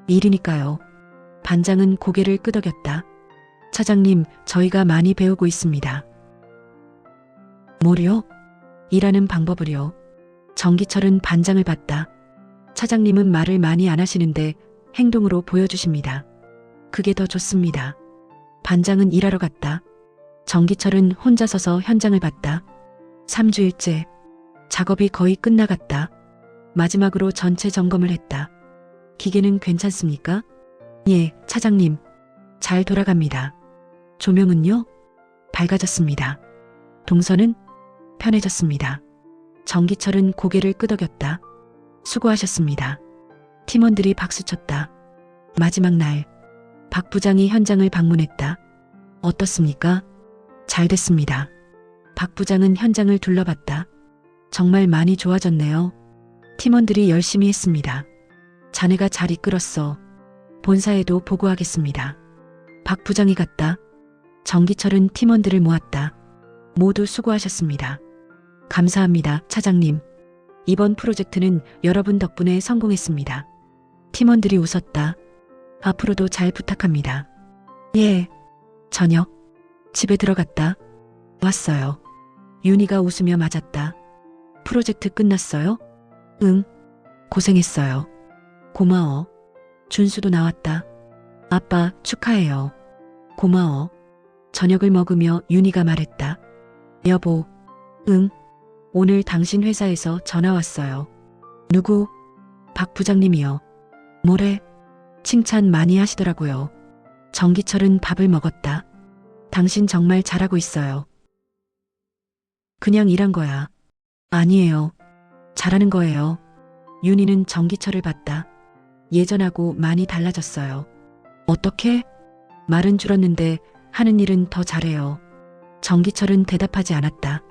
일이니까요. 반장은 고개를 끄덕였다. 차장님, 저희가 많이 배우고 있습니다. 뭐요? 일하는 방법을요. 정기철은 반장을 봤다. 차장님은 말을 많이 안 하시는데 행동으로 보여주십니다. 그게 더 좋습니다. 반장은 일하러 갔다. 정기철은 혼자 서서 현장을 봤다. 3주일째. 작업이 거의 끝나갔다. 마지막으로 전체 점검을 했다. 기계는 괜찮습니까? 예, 차장님. 잘 돌아갑니다. 조명은요? 밝아졌습니다. 동선은 편해졌습니다. 정기철은 고개를 끄덕였다. 수고하셨습니다. 팀원들이 박수쳤다. 마지막 날, 박 부장이 현장을 방문했다. 어떻습니까? 잘 됐습니다. 박 부장은 현장을 둘러봤다. 정말 많이 좋아졌네요. 팀원들이 열심히 했습니다. 자네가 잘 이끌었어. 본사에도 보고하겠습니다. 박 부장이 갔다. 정기철은 팀원들을 모았다. 모두 수고하셨습니다. 감사합니다, 차장님. 이번 프로젝트는 여러분 덕분에 성공했습니다. 팀원들이 웃었다. 앞으로도 잘 부탁합니다. 예. 저녁. 집에 들어갔다. 왔어요. 윤희가 웃으며 맞았다. 프로젝트 끝났어요? 응. 고생했어요. 고마워. 준수도 나왔다. 아빠 축하해요. 고마워. 저녁을 먹으며 윤희가 말했다. 여보. 응. 오늘 당신 회사에서 전화 왔어요. 누구? 박 부장님이요. 뭐래? 칭찬 많이 하시더라고요. 정기철은 밥을 먹었다. 당신 정말 잘하고 있어요. 그냥 일한 거야. 아니에요. 잘하는 거예요. 윤희는 정기철을 봤다. 예전하고 많이 달라졌어요. 어떻게? 말은 줄었는데 하는 일은 더 잘해요. 정기철은 대답하지 않았다.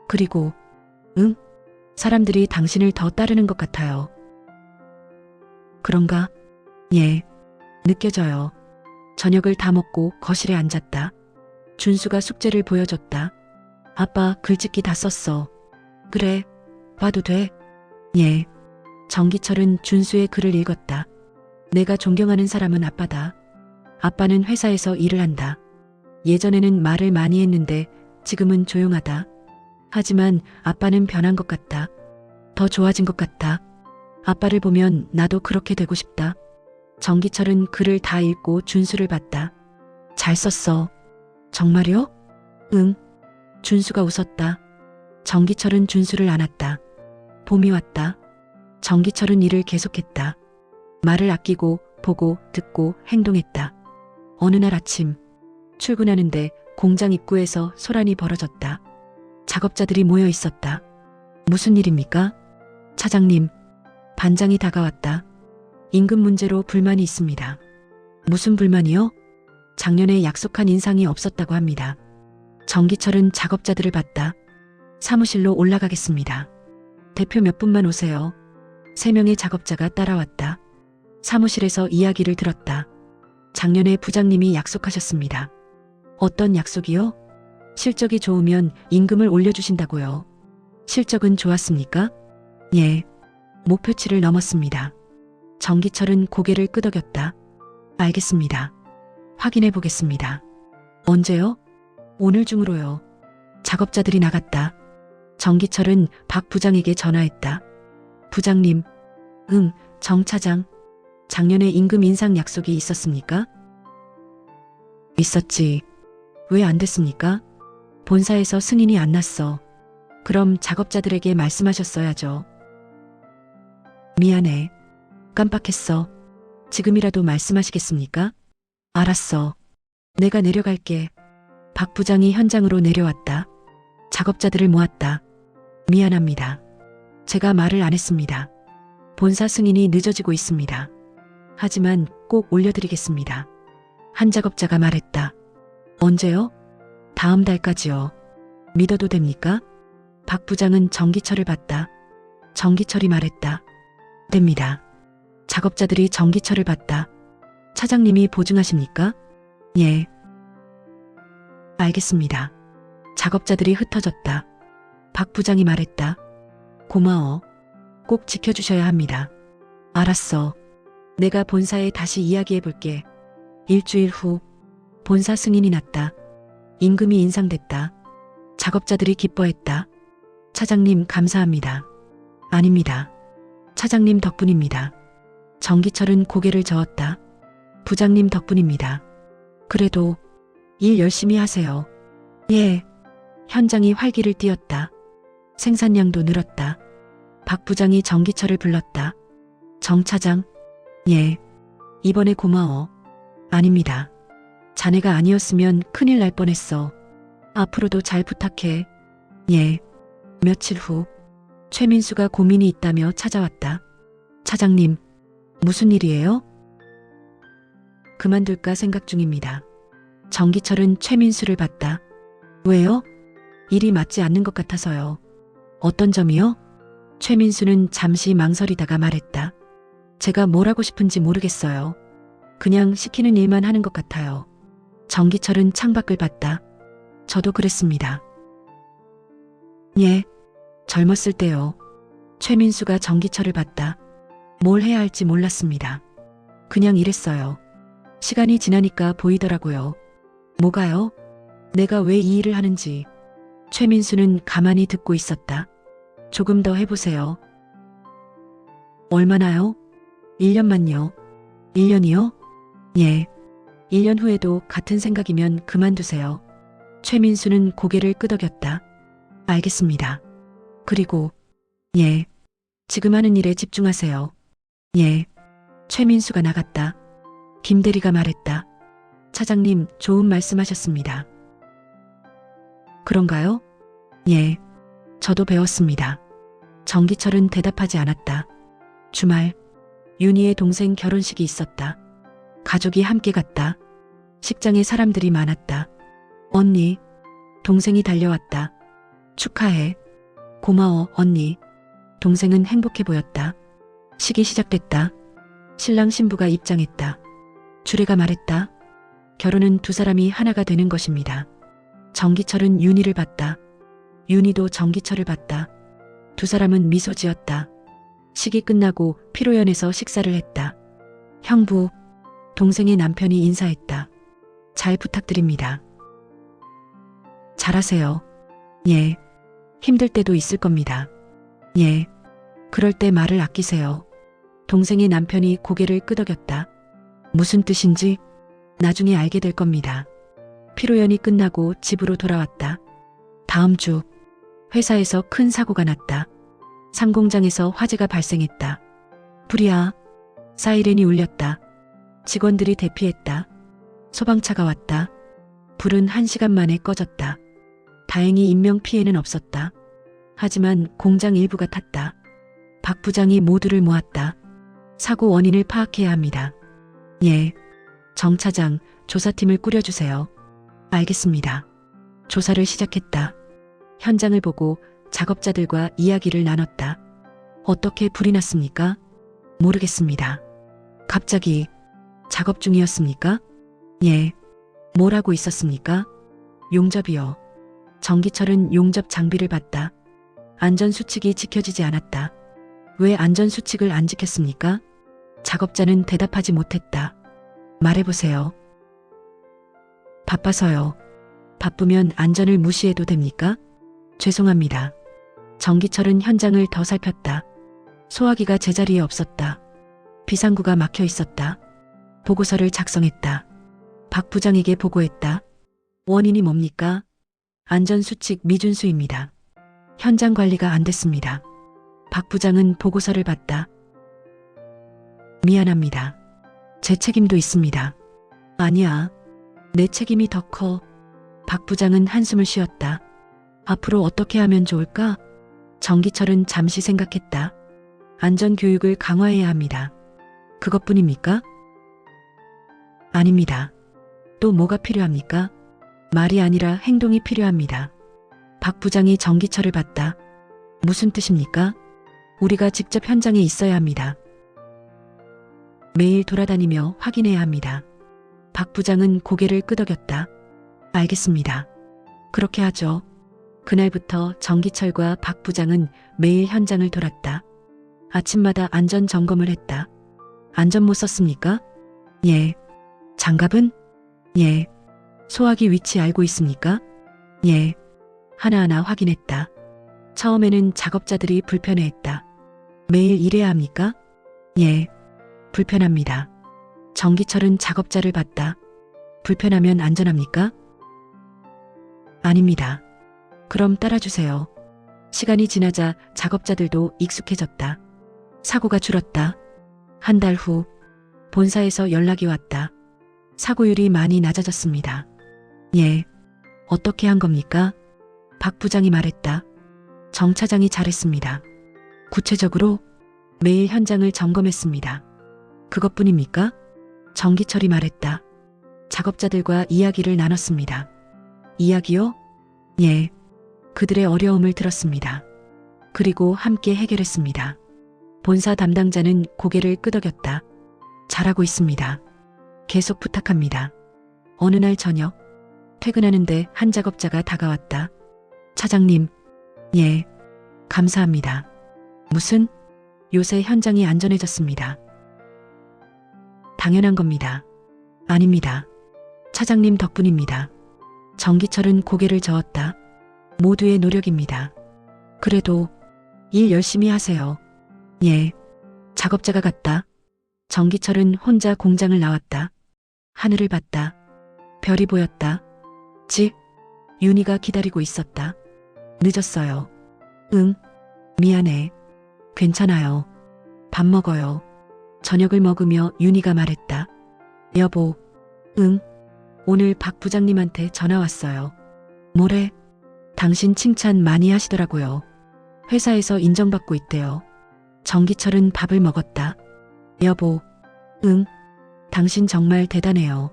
그리고 응? 사람들이 당신을 더 따르는 것 같아요. 그런가? 예. 느껴져요. 저녁을 다 먹고 거실에 앉았다. 준수가 숙제를 보여줬다. 아빠 글짓기 다 썼어. 그래. 봐도 돼? 예. 정기철은 준수의 글을 읽었다. 내가 존경하는 사람은 아빠다. 아빠는 회사에서 일을 한다. 예전에는 말을 많이 했는데 지금은 조용하다. 하지만 아빠는 변한 것 같다. 더 좋아진 것 같다. 아빠를 보면 나도 그렇게 되고 싶다. 정기철은 글을 다 읽고 준수를 봤다. 잘 썼어. 정말요? 응. 준수가 웃었다. 정기철은 준수를 안았다. 봄이 왔다. 정기철은 일을 계속했다. 말을 아끼고 보고 듣고 행동했다. 어느 날 아침 출근하는데 공장 입구에서 소란이 벌어졌다. 작업자들이 모여 있었다. 무슨 일입니까? 차장님, 반장이 다가왔다. 임금 문제로 불만이 있습니다. 무슨 불만이요? 작년에 약속한 인상이 없었다고 합니다. 정기철은 작업자들을 봤다. 사무실로 올라가겠습니다. 대표 몇 분만 오세요. 3명의 작업자가 따라왔다. 사무실에서 이야기를 들었다. 작년에 부장님이 약속하셨습니다. 어떤 약속이요? 실적이 좋으면 임금을 올려주신다고요. 실적은 좋았습니까? 예. 목표치를 넘었습니다. 정기철은 고개를 끄덕였다. 알겠습니다. 확인해 보겠습니다. 언제요? 오늘 중으로요. 작업자들이 나갔다. 정기철은 박 부장에게 전화했다. 부장님, 응, 정 차장. 작년에 임금 인상 약속이 있었습니까? 있었지. 왜 안 됐습니까? 본사에서 승인이 안 났어. 그럼 작업자들에게 말씀하셨어야죠. 미안해. 깜빡했어. 지금이라도 말씀하시겠습니까? 알았어. 내가 내려갈게. 박 부장이 현장으로 내려왔다. 작업자들을 모았다. 미안합니다. 제가 말을 안 했습니다. 본사 승인이 늦어지고 있습니다. 하지만 꼭 올려드리겠습니다. 한 작업자가 말했다. 언제요? 다음 달까지요. 믿어도 됩니까? 박 부장은 정기철을 봤다. 정기철이 말했다. 됩니다. 작업자들이 정기철을 봤다. 차장님이 보증하십니까? 예. 알겠습니다. 작업자들이 흩어졌다. 박 부장이 말했다. 고마워. 꼭 지켜주셔야 합니다. 알았어. 내가 본사에 다시 이야기해 볼게. 일주일 후 본사 승인이 났다. 임금이 인상됐다. 작업자들이 기뻐했다. 차장님 감사합니다. 아닙니다. 차장님 덕분입니다. 정기철은 고개를 저었다. 부장님 덕분입니다. 그래도 일 열심히 하세요. 예. 현장이 활기를 띠었다. 생산량도 늘었다. 박 부장이 정기철을 불렀다. 정 차장. 예. 이번에 고마워. 아닙니다. 자네가 아니었으면 큰일 날 뻔했어. 앞으로도 잘 부탁해. 예. 며칠 후 최민수가 고민이 있다며 찾아왔다. 차장님, 무슨 일이에요? 그만둘까 생각 중입니다. 정기철은 최민수를 봤다. 왜요? 일이 맞지 않는 것 같아서요. 어떤 점이요? 최민수는 잠시 망설이다가 말했다. 제가 뭘 하고 싶은지 모르겠어요. 그냥 시키는 일만 하는 것 같아요. 정기철은 창밖을 봤다. 저도 그랬습니다. 예, 젊었을 때요. 최민수가 정기철을 봤다. 뭘 해야 할지 몰랐습니다. 그냥 일했어요. 시간이 지나니까 보이더라고요. 뭐가요? 내가 왜 이 일을 하는지. 최민수는 가만히 듣고 있었다. 조금 더 해보세요. 얼마나요? 1년만요. 1년이요? 예. 1년 후에도 같은 생각이면 그만두세요. 최민수는 고개를 끄덕였다. 알겠습니다. 그리고 예. 지금 하는 일에 집중하세요. 예. 최민수가 나갔다. 김대리가 말했다. 차장님, 좋은 말씀하셨습니다. 그런가요? 예. 저도 배웠습니다. 정기철은 대답하지 않았다. 주말, 윤희의 동생 결혼식이 있었다. 가족이 함께 갔다. 식장에 사람들이 많았다. 언니, 동생이 달려왔다. 축하해. 고마워, 언니. 동생은 행복해 보였다. 식이 시작됐다. 신랑 신부가 입장했다. 주례가 말했다. 결혼은 두 사람이 하나가 되는 것입니다. 정기철은 윤희를 봤다. 윤희도 정기철을 봤다. 두 사람은 미소 지었다. 식이 끝나고 피로연에서 식사를 했다. 형부, 동생의 남편이 인사했다. 잘 부탁드립니다. 잘하세요. 예. 힘들 때도 있을 겁니다. 예. 그럴 때 말을 아끼세요. 동생의 남편이 고개를 끄덕였다. 무슨 뜻인지 나중에 알게 될 겁니다. 피로연이 끝나고 집으로 돌아왔다. 다음 주 회사에서 큰 사고가 났다. 상공장에서 화재가 발생했다. 불이야. 사이렌이 울렸다. 직원들이 대피했다. 소방차가 왔다. 불은 1시간 만에 꺼졌다. 다행히 인명피해는 없었다. 하지만 공장 일부가 탔다. 박 부장이 모두를 모았다. 사고 원인을 파악해야 합니다. 예. 정 차장, 조사팀을 꾸려주세요. 알겠습니다. 조사를 시작했다. 현장을 보고 작업자들과 이야기를 나눴다. 어떻게 불이 났습니까? 모르겠습니다. 갑자기 작업 중이었습니까? 예. 뭘 하고 있었습니까? 용접이요. 전기철은 용접 장비를 봤다. 안전수칙이 지켜지지 않았다. 왜 안전수칙을 안 지켰습니까? 작업자는 대답하지 못했다. 말해보세요. 바빠서요. 바쁘면 안전을 무시해도 됩니까? 죄송합니다. 전기철은 현장을 더 살폈다. 소화기가 제자리에 없었다. 비상구가 막혀 있었다. 보고서를 작성했다. 박 부장에게 보고했다. 원인이 뭡니까? 안전수칙 미준수입니다. 현장 관리가 안 됐습니다. 박 부장은 보고서를 봤다. 미안합니다. 제 책임도 있습니다. 아니야. 내 책임이 더 커. 박 부장은 한숨을 쉬었다. 앞으로 어떻게 하면 좋을까? 전기철은 잠시 생각했다. 안전교육을 강화해야 합니다. 그것뿐입니까? 아닙니다. 또 뭐가 필요합니까? 말이 아니라 행동이 필요합니다. 박 부장이 전기철을 봤다. 무슨 뜻입니까? 우리가 직접 현장에 있어야 합니다. 매일 돌아다니며 확인해야 합니다. 박 부장은 고개를 끄덕였다. 알겠습니다. 그렇게 하죠. 그날부터 전기철과 박 부장은 매일 현장을 돌았다. 아침마다 안전 점검을 했다. 안전모 썼습니까? 예. 장갑은? 예. 소화기 위치 알고 있습니까? 예. 하나하나 확인했다. 처음에는 작업자들이 불편해했다. 매일 일해야 합니까? 예. 불편합니다. 전기철은 작업자를 봤다. 불편하면 안전합니까? 아닙니다. 그럼 따라주세요. 시간이 지나자 작업자들도 익숙해졌다. 사고가 줄었다. 한 달 후 본사에서 연락이 왔다. 사고율이 많이 낮아졌습니다. 예. 어떻게 한 겁니까? 박 부장이 말했다. 정 차장이 잘했습니다. 구체적으로 매일 현장을 점검했습니다. 그것뿐입니까? 전기철이 말했다. 작업자들과 이야기를 나눴습니다. 이야기요? 예. 그들의 어려움을 들었습니다. 그리고 함께 해결했습니다. 본사 담당자는 고개를 끄덕였다. 잘하고 있습니다. 계속 부탁합니다. 어느 날 저녁, 퇴근하는데 한 작업자가 다가왔다. 차장님, 예, 감사합니다. 무슨? 요새 현장이 안전해졌습니다. 당연한 겁니다. 아닙니다. 차장님 덕분입니다. 전기철은 고개를 저었다. 모두의 노력입니다. 그래도 일 열심히 하세요. 예. 작업자가 갔다. 전기철은 혼자 공장을 나왔다. 하늘을 봤다. 별이 보였다. 집, 윤희가 기다리고 있었다. 늦었어요. 응, 미안해. 괜찮아요. 밥 먹어요. 저녁을 먹으며 윤희가 말했다. 여보, 응, 오늘 박 부장님한테 전화 왔어요. 뭐래? 당신 칭찬 많이 하시더라고요. 회사에서 인정받고 있대요. 전기철은 밥을 먹었다. 여보, 응, 당신 정말 대단해요.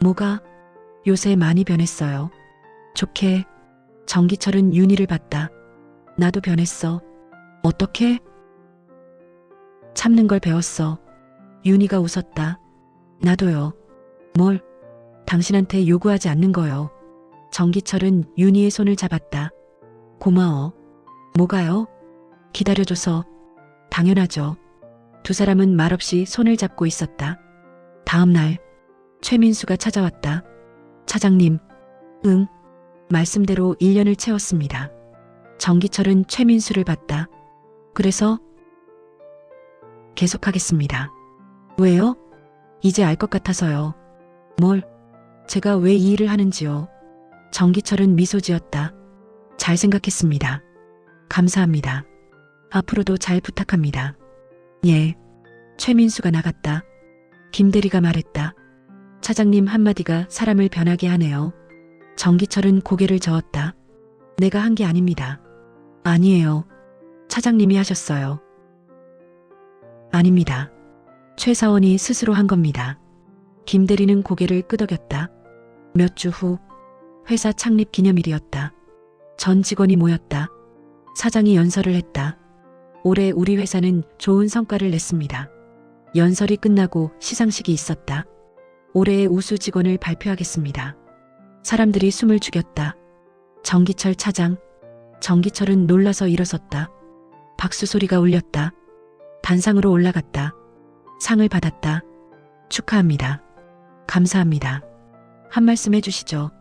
뭐가? 요새 많이 변했어요. 좋게. 전기철은 윤희를 봤다. 나도 변했어. 어떻게? 참는 걸 배웠어. 윤희가 웃었다. 나도요. 뭘? 당신한테 요구하지 않는 거요. 전기철은 윤희의 손을 잡았다. 고마워. 뭐가요? 기다려줘서. 당연하죠. 두 사람은 말없이 손을 잡고 있었다. 다음 날 최민수가 찾아왔다. 차장님, 응, 말씀대로 1년을 채웠습니다. 정기철은 최민수를 봤다. 그래서 계속하겠습니다. 왜요? 이제 알 것 같아서요. 뭘? 제가 왜 이 일을 하는지요? 정기철은 미소 지었다. 잘 생각했습니다. 감사합니다. 앞으로도 잘 부탁합니다. 예. 최민수가 나갔다. 김대리가 말했다. 차장님 한마디가 사람을 변하게 하네요. 정기철은 고개를 저었다. 내가 한 게 아닙니다. 아니에요. 차장님이 하셨어요. 아닙니다. 최 사원이 스스로 한 겁니다. 김대리는 고개를 끄덕였다. 몇 주 후 회사 창립 기념일이었다. 전 직원이 모였다. 사장이 연설을 했다. 올해 우리 회사는 좋은 성과를 냈습니다. 연설이 끝나고 시상식이 있었다. 올해의 우수 직원을 발표하겠습니다. 사람들이 숨을 죽였다. 정기철 차장. 정기철은 놀라서 일어섰다. 박수 소리가 울렸다. 단상으로 올라갔다. 상을 받았다. 축하합니다. 감사합니다. 한 말씀 해주시죠.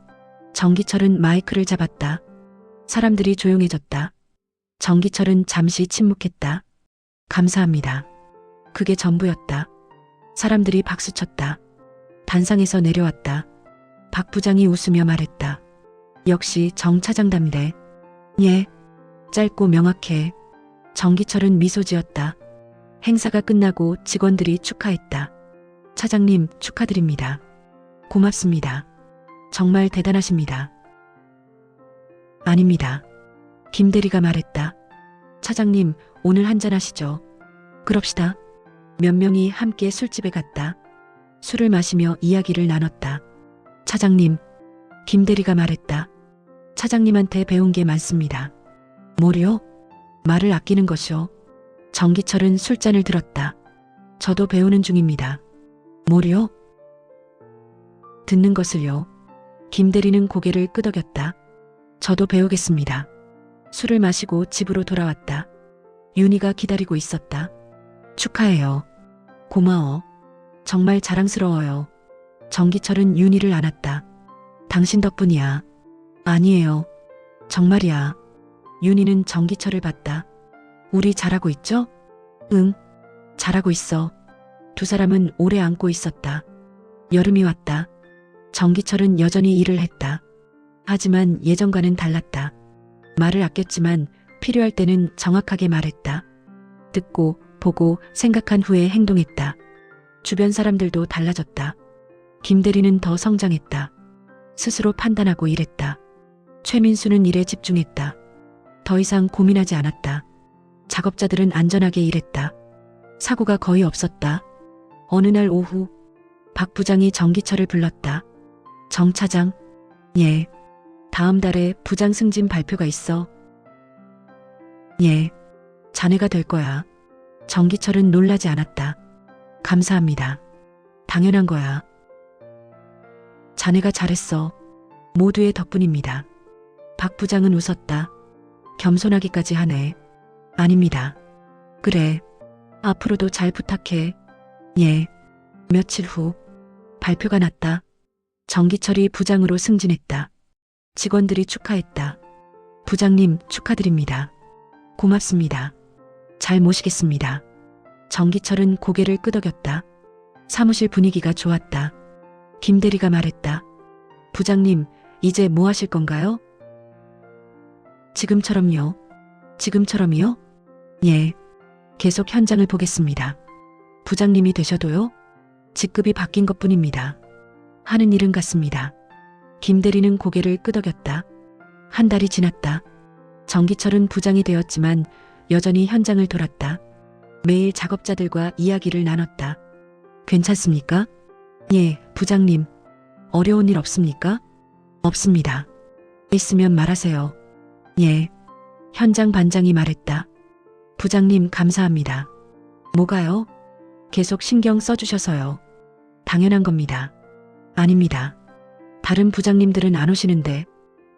정기철은 마이크를 잡았다. 사람들이 조용해졌다. 정기철은 잠시 침묵했다. 감사합니다. 그게 전부였다. 사람들이 박수쳤다. 단상에서 내려왔다. 박 부장이 웃으며 말했다. 역시 정 차장답네. 예. 짧고 명확해. 정기철은 미소 지었다. 행사가 끝나고 직원들이 축하했다. 차장님 축하드립니다. 고맙습니다. 정말 대단하십니다. 아닙니다. 김대리가 말했다. 차장님 오늘 한잔하시죠. 그럽시다. 몇 명이 함께 술집에 갔다. 술을 마시며 이야기를 나눴다. 차장님, 김대리가 말했다. 차장님한테 배운 게 많습니다. 뭐요? 말을 아끼는 것이요. 정기철은 술잔을 들었다. 저도 배우는 중입니다. 뭐요? 듣는 것을요. 김대리는 고개를 끄덕였다. 저도 배우겠습니다. 술을 마시고 집으로 돌아왔다. 윤희가 기다리고 있었다. 축하해요. 고마워. 정말 자랑스러워요. 정기철은 윤희를 안았다. 당신 덕분이야. 아니에요. 정말이야. 윤희는 정기철을 봤다. 우리 잘하고 있죠? 응. 잘하고 있어. 두 사람은 오래 안고 있었다. 여름이 왔다. 정기철은 여전히 일을 했다. 하지만 예전과는 달랐다. 말을 아꼈지만 필요할 때는 정확하게 말했다. 듣고 보고 생각한 후에 행동했다. 주변 사람들도 달라졌다. 김대리는 더 성장했다. 스스로 판단하고 일했다. 최민수는 일에 집중했다. 더 이상 고민하지 않았다. 작업자들은 안전하게 일했다. 사고가 거의 없었다. 어느 날 오후 박 부장이 정기철을 불렀다. 정 차장. 예. 다음 달에 부장 승진 발표가 있어. 예. 자네가 될 거야. 정기철은 놀라지 않았다. 감사합니다. 당연한 거야. 자네가 잘했어. 모두의 덕분입니다. 박 부장은 웃었다. 겸손하기까지 하네. 아닙니다. 그래. 앞으로도 잘 부탁해. 예. 며칠 후 발표가 났다. 정기철이 부장으로 승진했다. 직원들이 축하했다. 부장님 축하드립니다. 고맙습니다. 잘 모시겠습니다. 정기철은 고개를 끄덕였다. 사무실 분위기가 좋았다. 김대리가 말했다. 부장님, 이제 뭐 하실 건가요? 지금처럼요. 지금처럼이요? 예. 계속 현장을 보겠습니다. 부장님이 되셔도요? 직급이 바뀐 것뿐입니다. 하는 일은 같습니다. 김대리는 고개를 끄덕였다. 한 달이 지났다. 정기철은 부장이 되었지만 여전히 현장을 돌았다. 매일 작업자들과 이야기를 나눴다. 괜찮습니까? 예, 부장님. 어려운 일 없습니까? 없습니다. 있으면 말하세요. 예. 현장 반장이 말했다. 부장님 감사합니다. 뭐가요? 계속 신경 써주셔서요. 당연한 겁니다. 아닙니다. 다른 부장님들은 안 오시는데.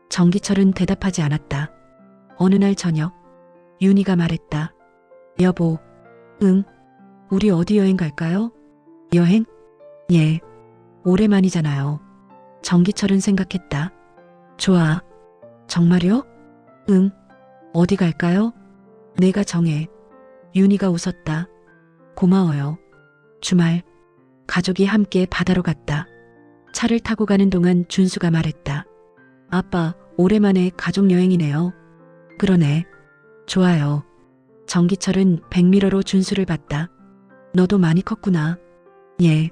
정기철은 대답하지 않았다. 어느 날 저녁 윤희가 말했다. 여보. 응. 우리 어디 여행 갈까요? 여행? 예. 오랜만이잖아요. 정기철은 생각했다. 좋아. 정말요? 응. 어디 갈까요? 내가 정해. 윤희가 웃었다. 고마워요. 주말 가족이 함께 바다로 갔다. 차를 타고 가는 동안 준수가 말했다. 아빠, 오랜만에 가족 여행이네요. 그러네. 좋아요. 정기철은 백미러로 준수를 봤다. 너도 많이 컸구나. 예.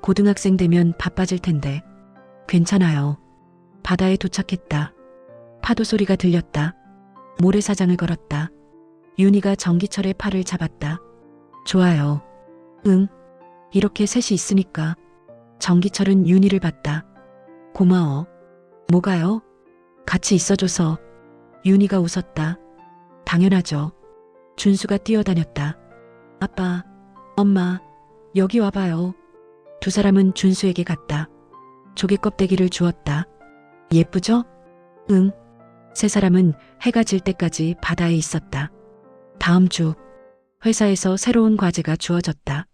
고등학생 되면 바빠질 텐데. 괜찮아요. 바다에 도착했다. 파도 소리가 들렸다. 모래사장을 걸었다. 윤희가 정기철의 팔을 잡았다. 좋아요. 응. 이렇게 셋이 있으니까. 정기철은 윤희를 봤다. 고마워. 뭐가요? 같이 있어줘서. 윤희가 웃었다. 당연하죠. 준수가 뛰어다녔다. 아빠, 엄마, 여기 와봐요. 두 사람은 준수에게 갔다. 조개 껍데기를 주었다. 예쁘죠? 응. 세 사람은 해가 질 때까지 바다에 있었다. 다음 주 회사에서 새로운 과제가 주어졌다.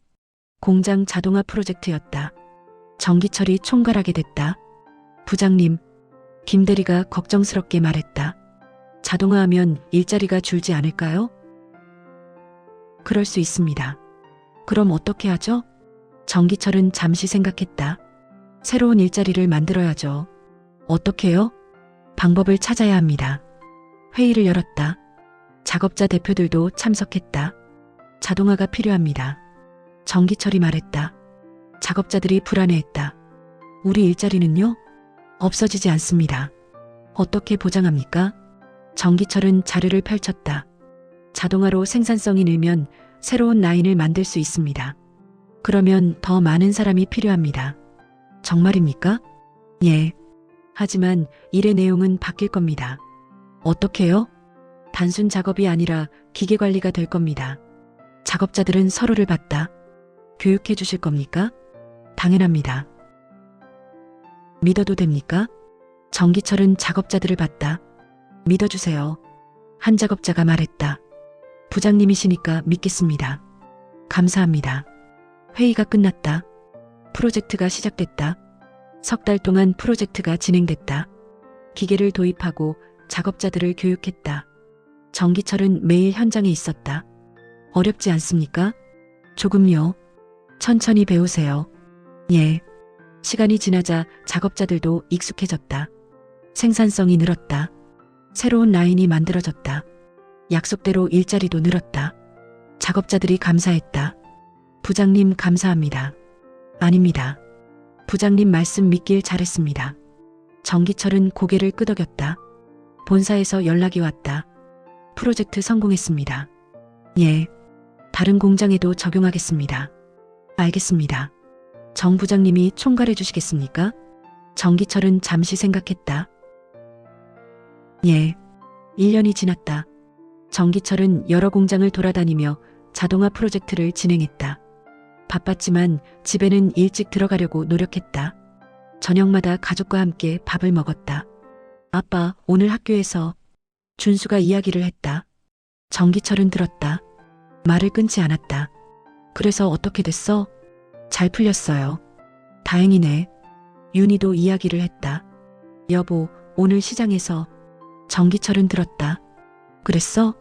공장 자동화 프로젝트였다. 정기철이 총괄하게 됐다. 부장님, 김 대리가 걱정스럽게 말했다. 자동화하면 일자리가 줄지 않을까요? 그럴 수 있습니다. 그럼 어떻게 하죠? 정기철은 잠시 생각했다. 새로운 일자리를 만들어야죠. 어떻게요? 방법을 찾아야 합니다. 회의를 열었다. 작업자 대표들도 참석했다. 자동화가 필요합니다. 정기철이 말했다. 작업자들이 불안해했다. 우리 일자리는요? 없어지지 않습니다. 어떻게 보장합니까? 정기철은 자료를 펼쳤다. 자동화로 생산성이 늘면 새로운 라인을 만들 수 있습니다. 그러면 더 많은 사람이 필요합니다. 정말입니까? 예. 하지만 일의 내용은 바뀔 겁니다. 어떻게요? 단순 작업이 아니라 기계 관리가 될 겁니다. 작업자들은 서로를 봤다. 교육해 주실 겁니까? 당연합니다. 믿어도 됩니까? 정기철은 작업자들을 봤다. 믿어주세요. 한 작업자가 말했다. 부장님이시니까 믿겠습니다. 감사합니다. 회의가 끝났다. 프로젝트가 시작됐다. 석 달 동안 프로젝트가 진행됐다. 기계를 도입하고 작업자들을 교육했다. 정기철은 매일 현장에 있었다. 어렵지 않습니까? 조금요. 천천히 배우세요. 예. 시간이 지나자 작업자들도 익숙해졌다. 생산성이 늘었다. 새로운 라인이 만들어졌다. 약속대로 일자리도 늘었다. 작업자들이 감사했다. 부장님 감사합니다. 아닙니다. 부장님 말씀 믿길 잘했습니다. 정기철은 고개를 끄덕였다. 본사에서 연락이 왔다. 프로젝트 성공했습니다. 예. 다른 공장에도 적용하겠습니다. 알겠습니다. 정 부장님이 총괄해 주시겠습니까? 정기철은 잠시 생각했다. 예. 1년이 지났다. 정기철은 여러 공장을 돌아다니며 자동화 프로젝트를 진행했다. 바빴지만 집에는 일찍 들어가려고 노력했다. 저녁마다 가족과 함께 밥을 먹었다. 아빠, 오늘 학교에서 준수가 이야기를 했다. 정기철은 들었다. 말을 끊지 않았다. 그래서 어떻게 됐어? 잘 풀렸어요. 다행이네. 윤희도 이야기를 했다. 여보, 오늘 시장에서. 정기철은 들었다. 그랬어?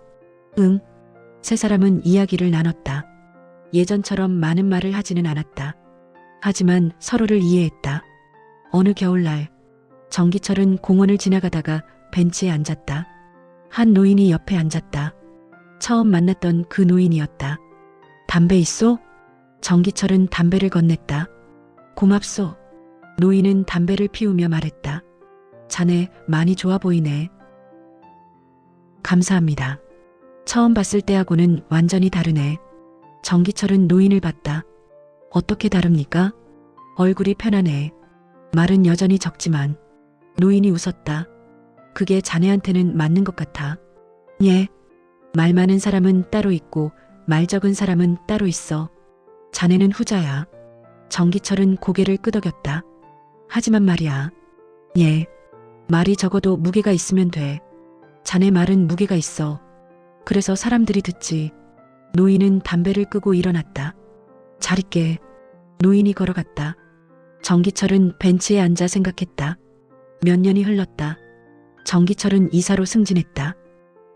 응. 세 사람은 이야기를 나눴다. 예전처럼 많은 말을 하지는 않았다. 하지만 서로를 이해했다. 어느 겨울날, 정기철은 공원을 지나가다가 벤치에 앉았다. 한 노인이 옆에 앉았다. 처음 만났던 그 노인이었다. 담배 있소? 정기철은 담배를 건넸다. 고맙소. 노인은 담배를 피우며 말했다. 자네 많이 좋아 보이네. 감사합니다. 처음 봤을 때하고는 완전히 다르네. 정기철은 노인을 봤다. 어떻게 다릅니까? 얼굴이 편하네. 말은 여전히 적지만. 노인이 웃었다. 그게 자네한테는 맞는 것 같아. 예. 말 많은 사람은 따로 있고 말 적은 사람은 따로 있어. 자네는 후자야. 정기철은 고개를 끄덕였다. 하지만 말이야. 예. 말이 적어도 무게가 있으면 돼. 자네 말은 무게가 있어. 그래서 사람들이 듣지. 노인은 담배를 끄고 일어났다. 잘 있게. 노인이 걸어갔다. 정기철은 벤치에 앉아 생각했다. 몇 년이 흘렀다. 정기철은 이사로 승진했다.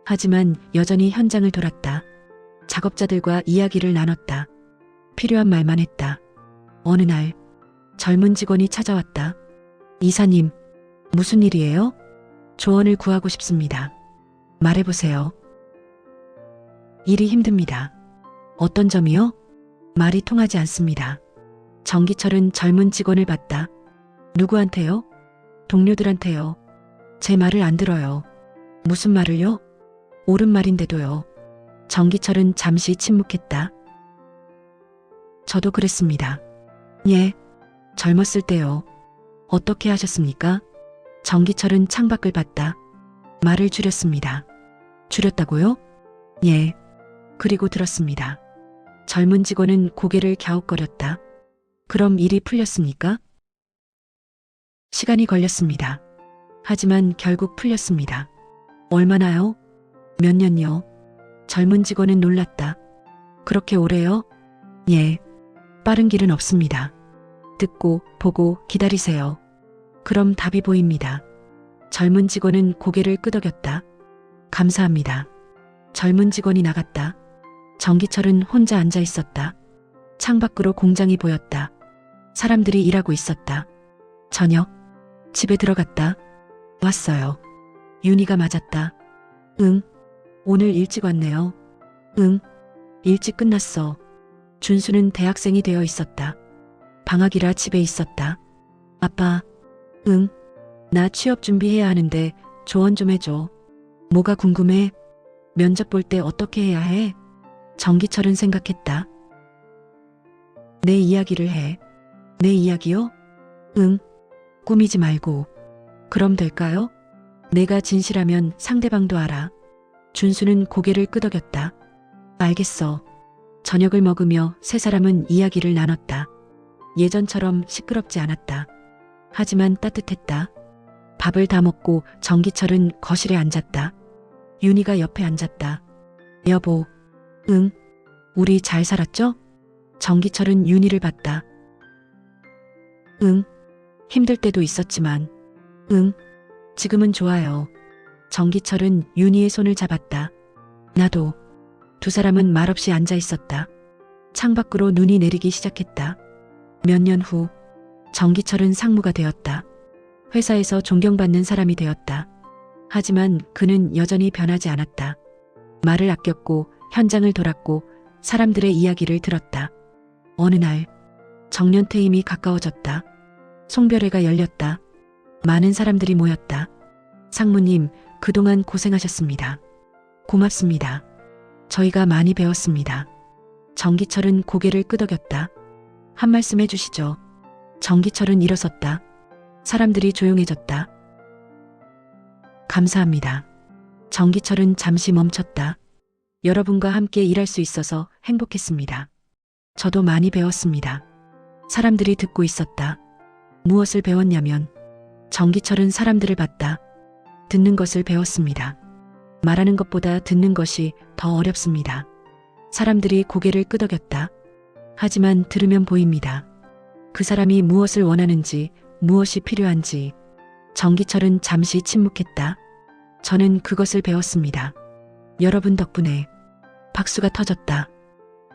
하지만 여전히 현장을 돌았다. 작업자들과 이야기를 나눴다. 필요한 말만 했다. 어느 날 젊은 직원이 찾아왔다. 이사님, 무슨 일이에요? 조언을 구하고 싶습니다. 말해보세요. 일이 힘듭니다. 어떤 점이요? 말이 통하지 않습니다. 정기철은 젊은 직원을 봤다. 누구한테요? 동료들한테요. 제 말을 안 들어요. 무슨 말을요? 옳은 말인데도요. 정기철은 잠시 침묵했다. 저도 그랬습니다. 예, 젊었을 때요. 어떻게 하셨습니까? 정기철은 창밖을 봤다. 말을 줄였습니다. 줄였다고요? 예, 그리고 들었습니다. 젊은 직원은 고개를 갸웃거렸다. 그럼 일이 풀렸습니까? 시간이 걸렸습니다. 하지만 결국 풀렸습니다. 얼마나요? 몇 년요? 젊은 직원은 놀랐다. 그렇게 오래요? 예, 빠른 길은 없습니다. 듣고 보고 기다리세요. 그럼 답이 보입니다. 젊은 직원은 고개를 끄덕였다. 감사합니다. 젊은 직원이 나갔다. 정기철은 혼자 앉아 있었다. 창밖으로 공장이 보였다. 사람들이 일하고 있었다. 저녁, 집에 들어갔다. 왔어요. 윤희가 맞았다. 응, 오늘 일찍 왔네요. 응, 일찍 끝났어. 준수는 대학생이 되어 있었다. 방학이라 집에 있었다. 아빠, 응, 나 취업 준비해야 하는데 조언 좀 해줘. 뭐가 궁금해? 면접 볼 때 어떻게 해야 해? 정기철은 생각했다. 내 이야기를 해. 내 이야기요? 응, 꾸미지 말고. 그럼 될까요? 내가 진실하면 상대방도 알아. 준수는 고개를 끄덕였다. 알겠어. 저녁을 먹으며 세 사람은 이야기를 나눴다. 예전처럼 시끄럽지 않았다. 하지만 따뜻했다. 밥을 다 먹고 정기철은 거실에 앉았다. 윤희가 옆에 앉았다. 여보, 응, 우리 잘 살았죠? 정기철은 윤희를 봤다. 응, 힘들 때도 있었지만, 응, 지금은 좋아요. 정기철은 윤희의 손을 잡았다. 나도. 두 사람은 말없이 앉아 있었다. 창밖으로 눈이 내리기 시작했다. 몇 년 후, 정기철은 상무가 되었다. 회사에서 존경받는 사람이 되었다. 하지만 그는 여전히 변하지 않았다. 말을 아꼈고 현장을 돌았고 사람들의 이야기를 들었다. 어느 날 정년퇴임이 가까워졌다. 송별회가 열렸다. 많은 사람들이 모였다. 상무님, 그동안 고생하셨습니다. 고맙습니다. 저희가 많이 배웠습니다. 정기철은 고개를 끄덕였다. 한 말씀 해주시죠. 정기철은 일어섰다. 사람들이 조용해졌다. 감사합니다. 정기철은 잠시 멈췄다. 여러분과 함께 일할 수 있어서 행복했습니다. 저도 많이 배웠습니다. 사람들이 듣고 있었다. 무엇을 배웠냐면 정기철은 사람들을 봤다. 듣는 것을 배웠습니다. 말하는 것보다 듣는 것이 더 어렵습니다. 사람들이 고개를 끄덕였다. 하지만 들으면 보입니다. 그 사람이 무엇을 원하는지, 무엇이 필요한지. 정기철은 잠시 침묵했다. 저는 그것을 배웠습니다. 여러분 덕분에. 박수가 터졌다.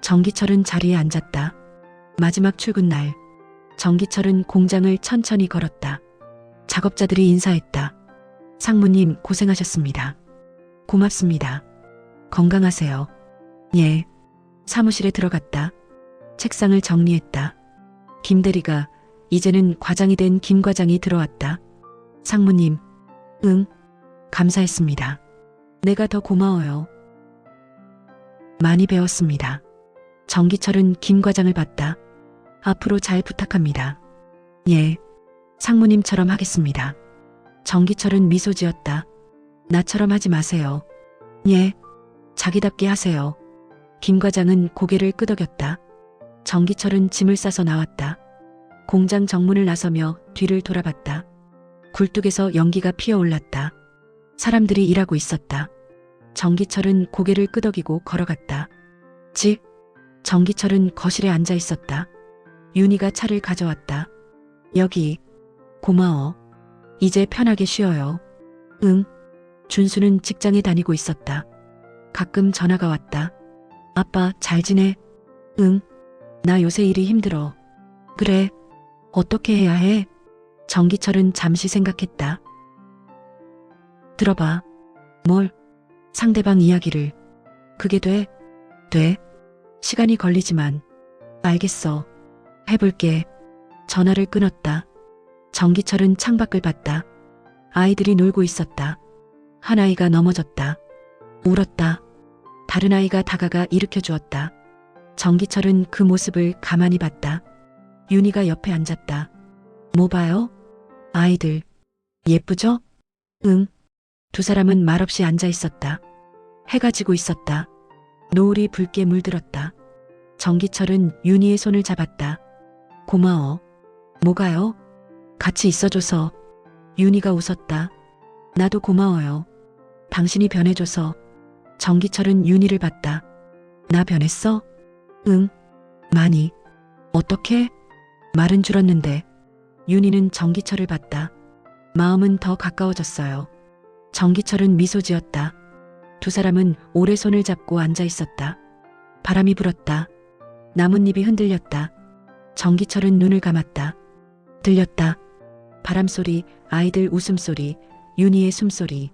정기철은 자리에 앉았다. 마지막 출근 날. 정기철은 공장을 천천히 걸었다. 작업자들이 인사했다. 상무님 고생하셨습니다. 고맙습니다. 건강하세요. 예. 사무실에 들어갔다. 책상을 정리했다. 김 대리가, 이제는 과장이 된 김 과장이 들어왔다. 상무님, 응, 감사했습니다. 내가 더 고마워요. 많이 배웠습니다. 정기철은 김 과장을 봤다. 앞으로 잘 부탁합니다. 예, 상무님처럼 하겠습니다. 정기철은 미소 지었다. 나처럼 하지 마세요. 예, 자기답게 하세요. 김 과장은 고개를 끄덕였다. 정기철은 짐을 싸서 나왔다. 공장 정문을 나서며 뒤를 돌아봤다. 굴뚝에서 연기가 피어올랐다. 사람들이 일하고 있었다. 정기철은 고개를 끄덕이고 걸어갔다. 집. 정기철은 거실에 앉아 있었다. 윤희가 차를 가져왔다. 여기. 고마워. 이제 편하게 쉬어요. 응. 준수는 직장에 다니고 있었다. 가끔 전화가 왔다. 아빠 잘 지내? 응. 나 요새 일이 힘들어. 그래. 어떻게 해야 해? 정기철은 잠시 생각했다. 들어봐. 뭘? 상대방 이야기를. 그게 돼? 돼. 시간이 걸리지만. 알겠어. 해볼게. 전화를 끊었다. 정기철은 창밖을 봤다. 아이들이 놀고 있었다. 한 아이가 넘어졌다. 울었다. 다른 아이가 다가가 일으켜 주었다. 정기철은 그 모습을 가만히 봤다. 윤희가 옆에 앉았다. 뭐 봐요? 아이들. 예쁘죠? 응. 두 사람은 말없이 앉아 있었다. 해가 지고 있었다. 노을이 붉게 물들었다. 정기철은 윤희의 손을 잡았다. 고마워. 뭐가요? 같이 있어줘서. 윤희가 웃었다. 나도 고마워요. 당신이 변해줘서. 정기철은 윤희를 봤다. 나 변했어? 응. 많이. 어떻게? 말은 줄었는데. 윤희는 정기철을 봤다. 마음은 더 가까워졌어요. 정기철은 미소 지었다. 두 사람은 오래 손을 잡고 앉아 있었다. 바람이 불었다. 나뭇잎이 흔들렸다. 정기철은 눈을 감았다. 들렸다. 바람소리, 아이들 웃음소리, 윤희의 숨소리.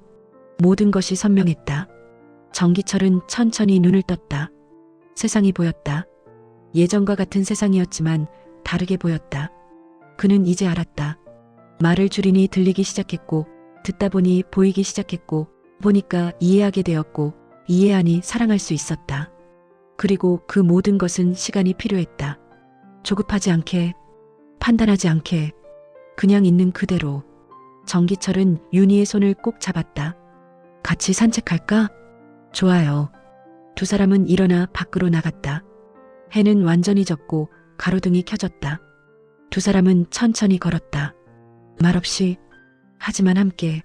모든 것이 선명했다. 정기철은 천천히 눈을 떴다. 세상이 보였다. 예전과 같은 세상이었지만 다르게 보였다. 그는 이제 알았다. 말을 줄이니 들리기 시작했고, 듣다 보니 보이기 시작했고, 보니까 이해하게 되었고, 이해하니 사랑할 수 있었다. 그리고 그 모든 것은 시간이 필요했다. 조급하지 않게, 판단하지 않게, 그냥 있는 그대로. 정기철은 윤희의 손을 꼭 잡았다. 같이 산책할까? 좋아요. 두 사람은 일어나 밖으로 나갔다. 해는 완전히 졌고 가로등이 켜졌다. 두 사람은 천천히 걸었다. 말없이, 하지만 함께.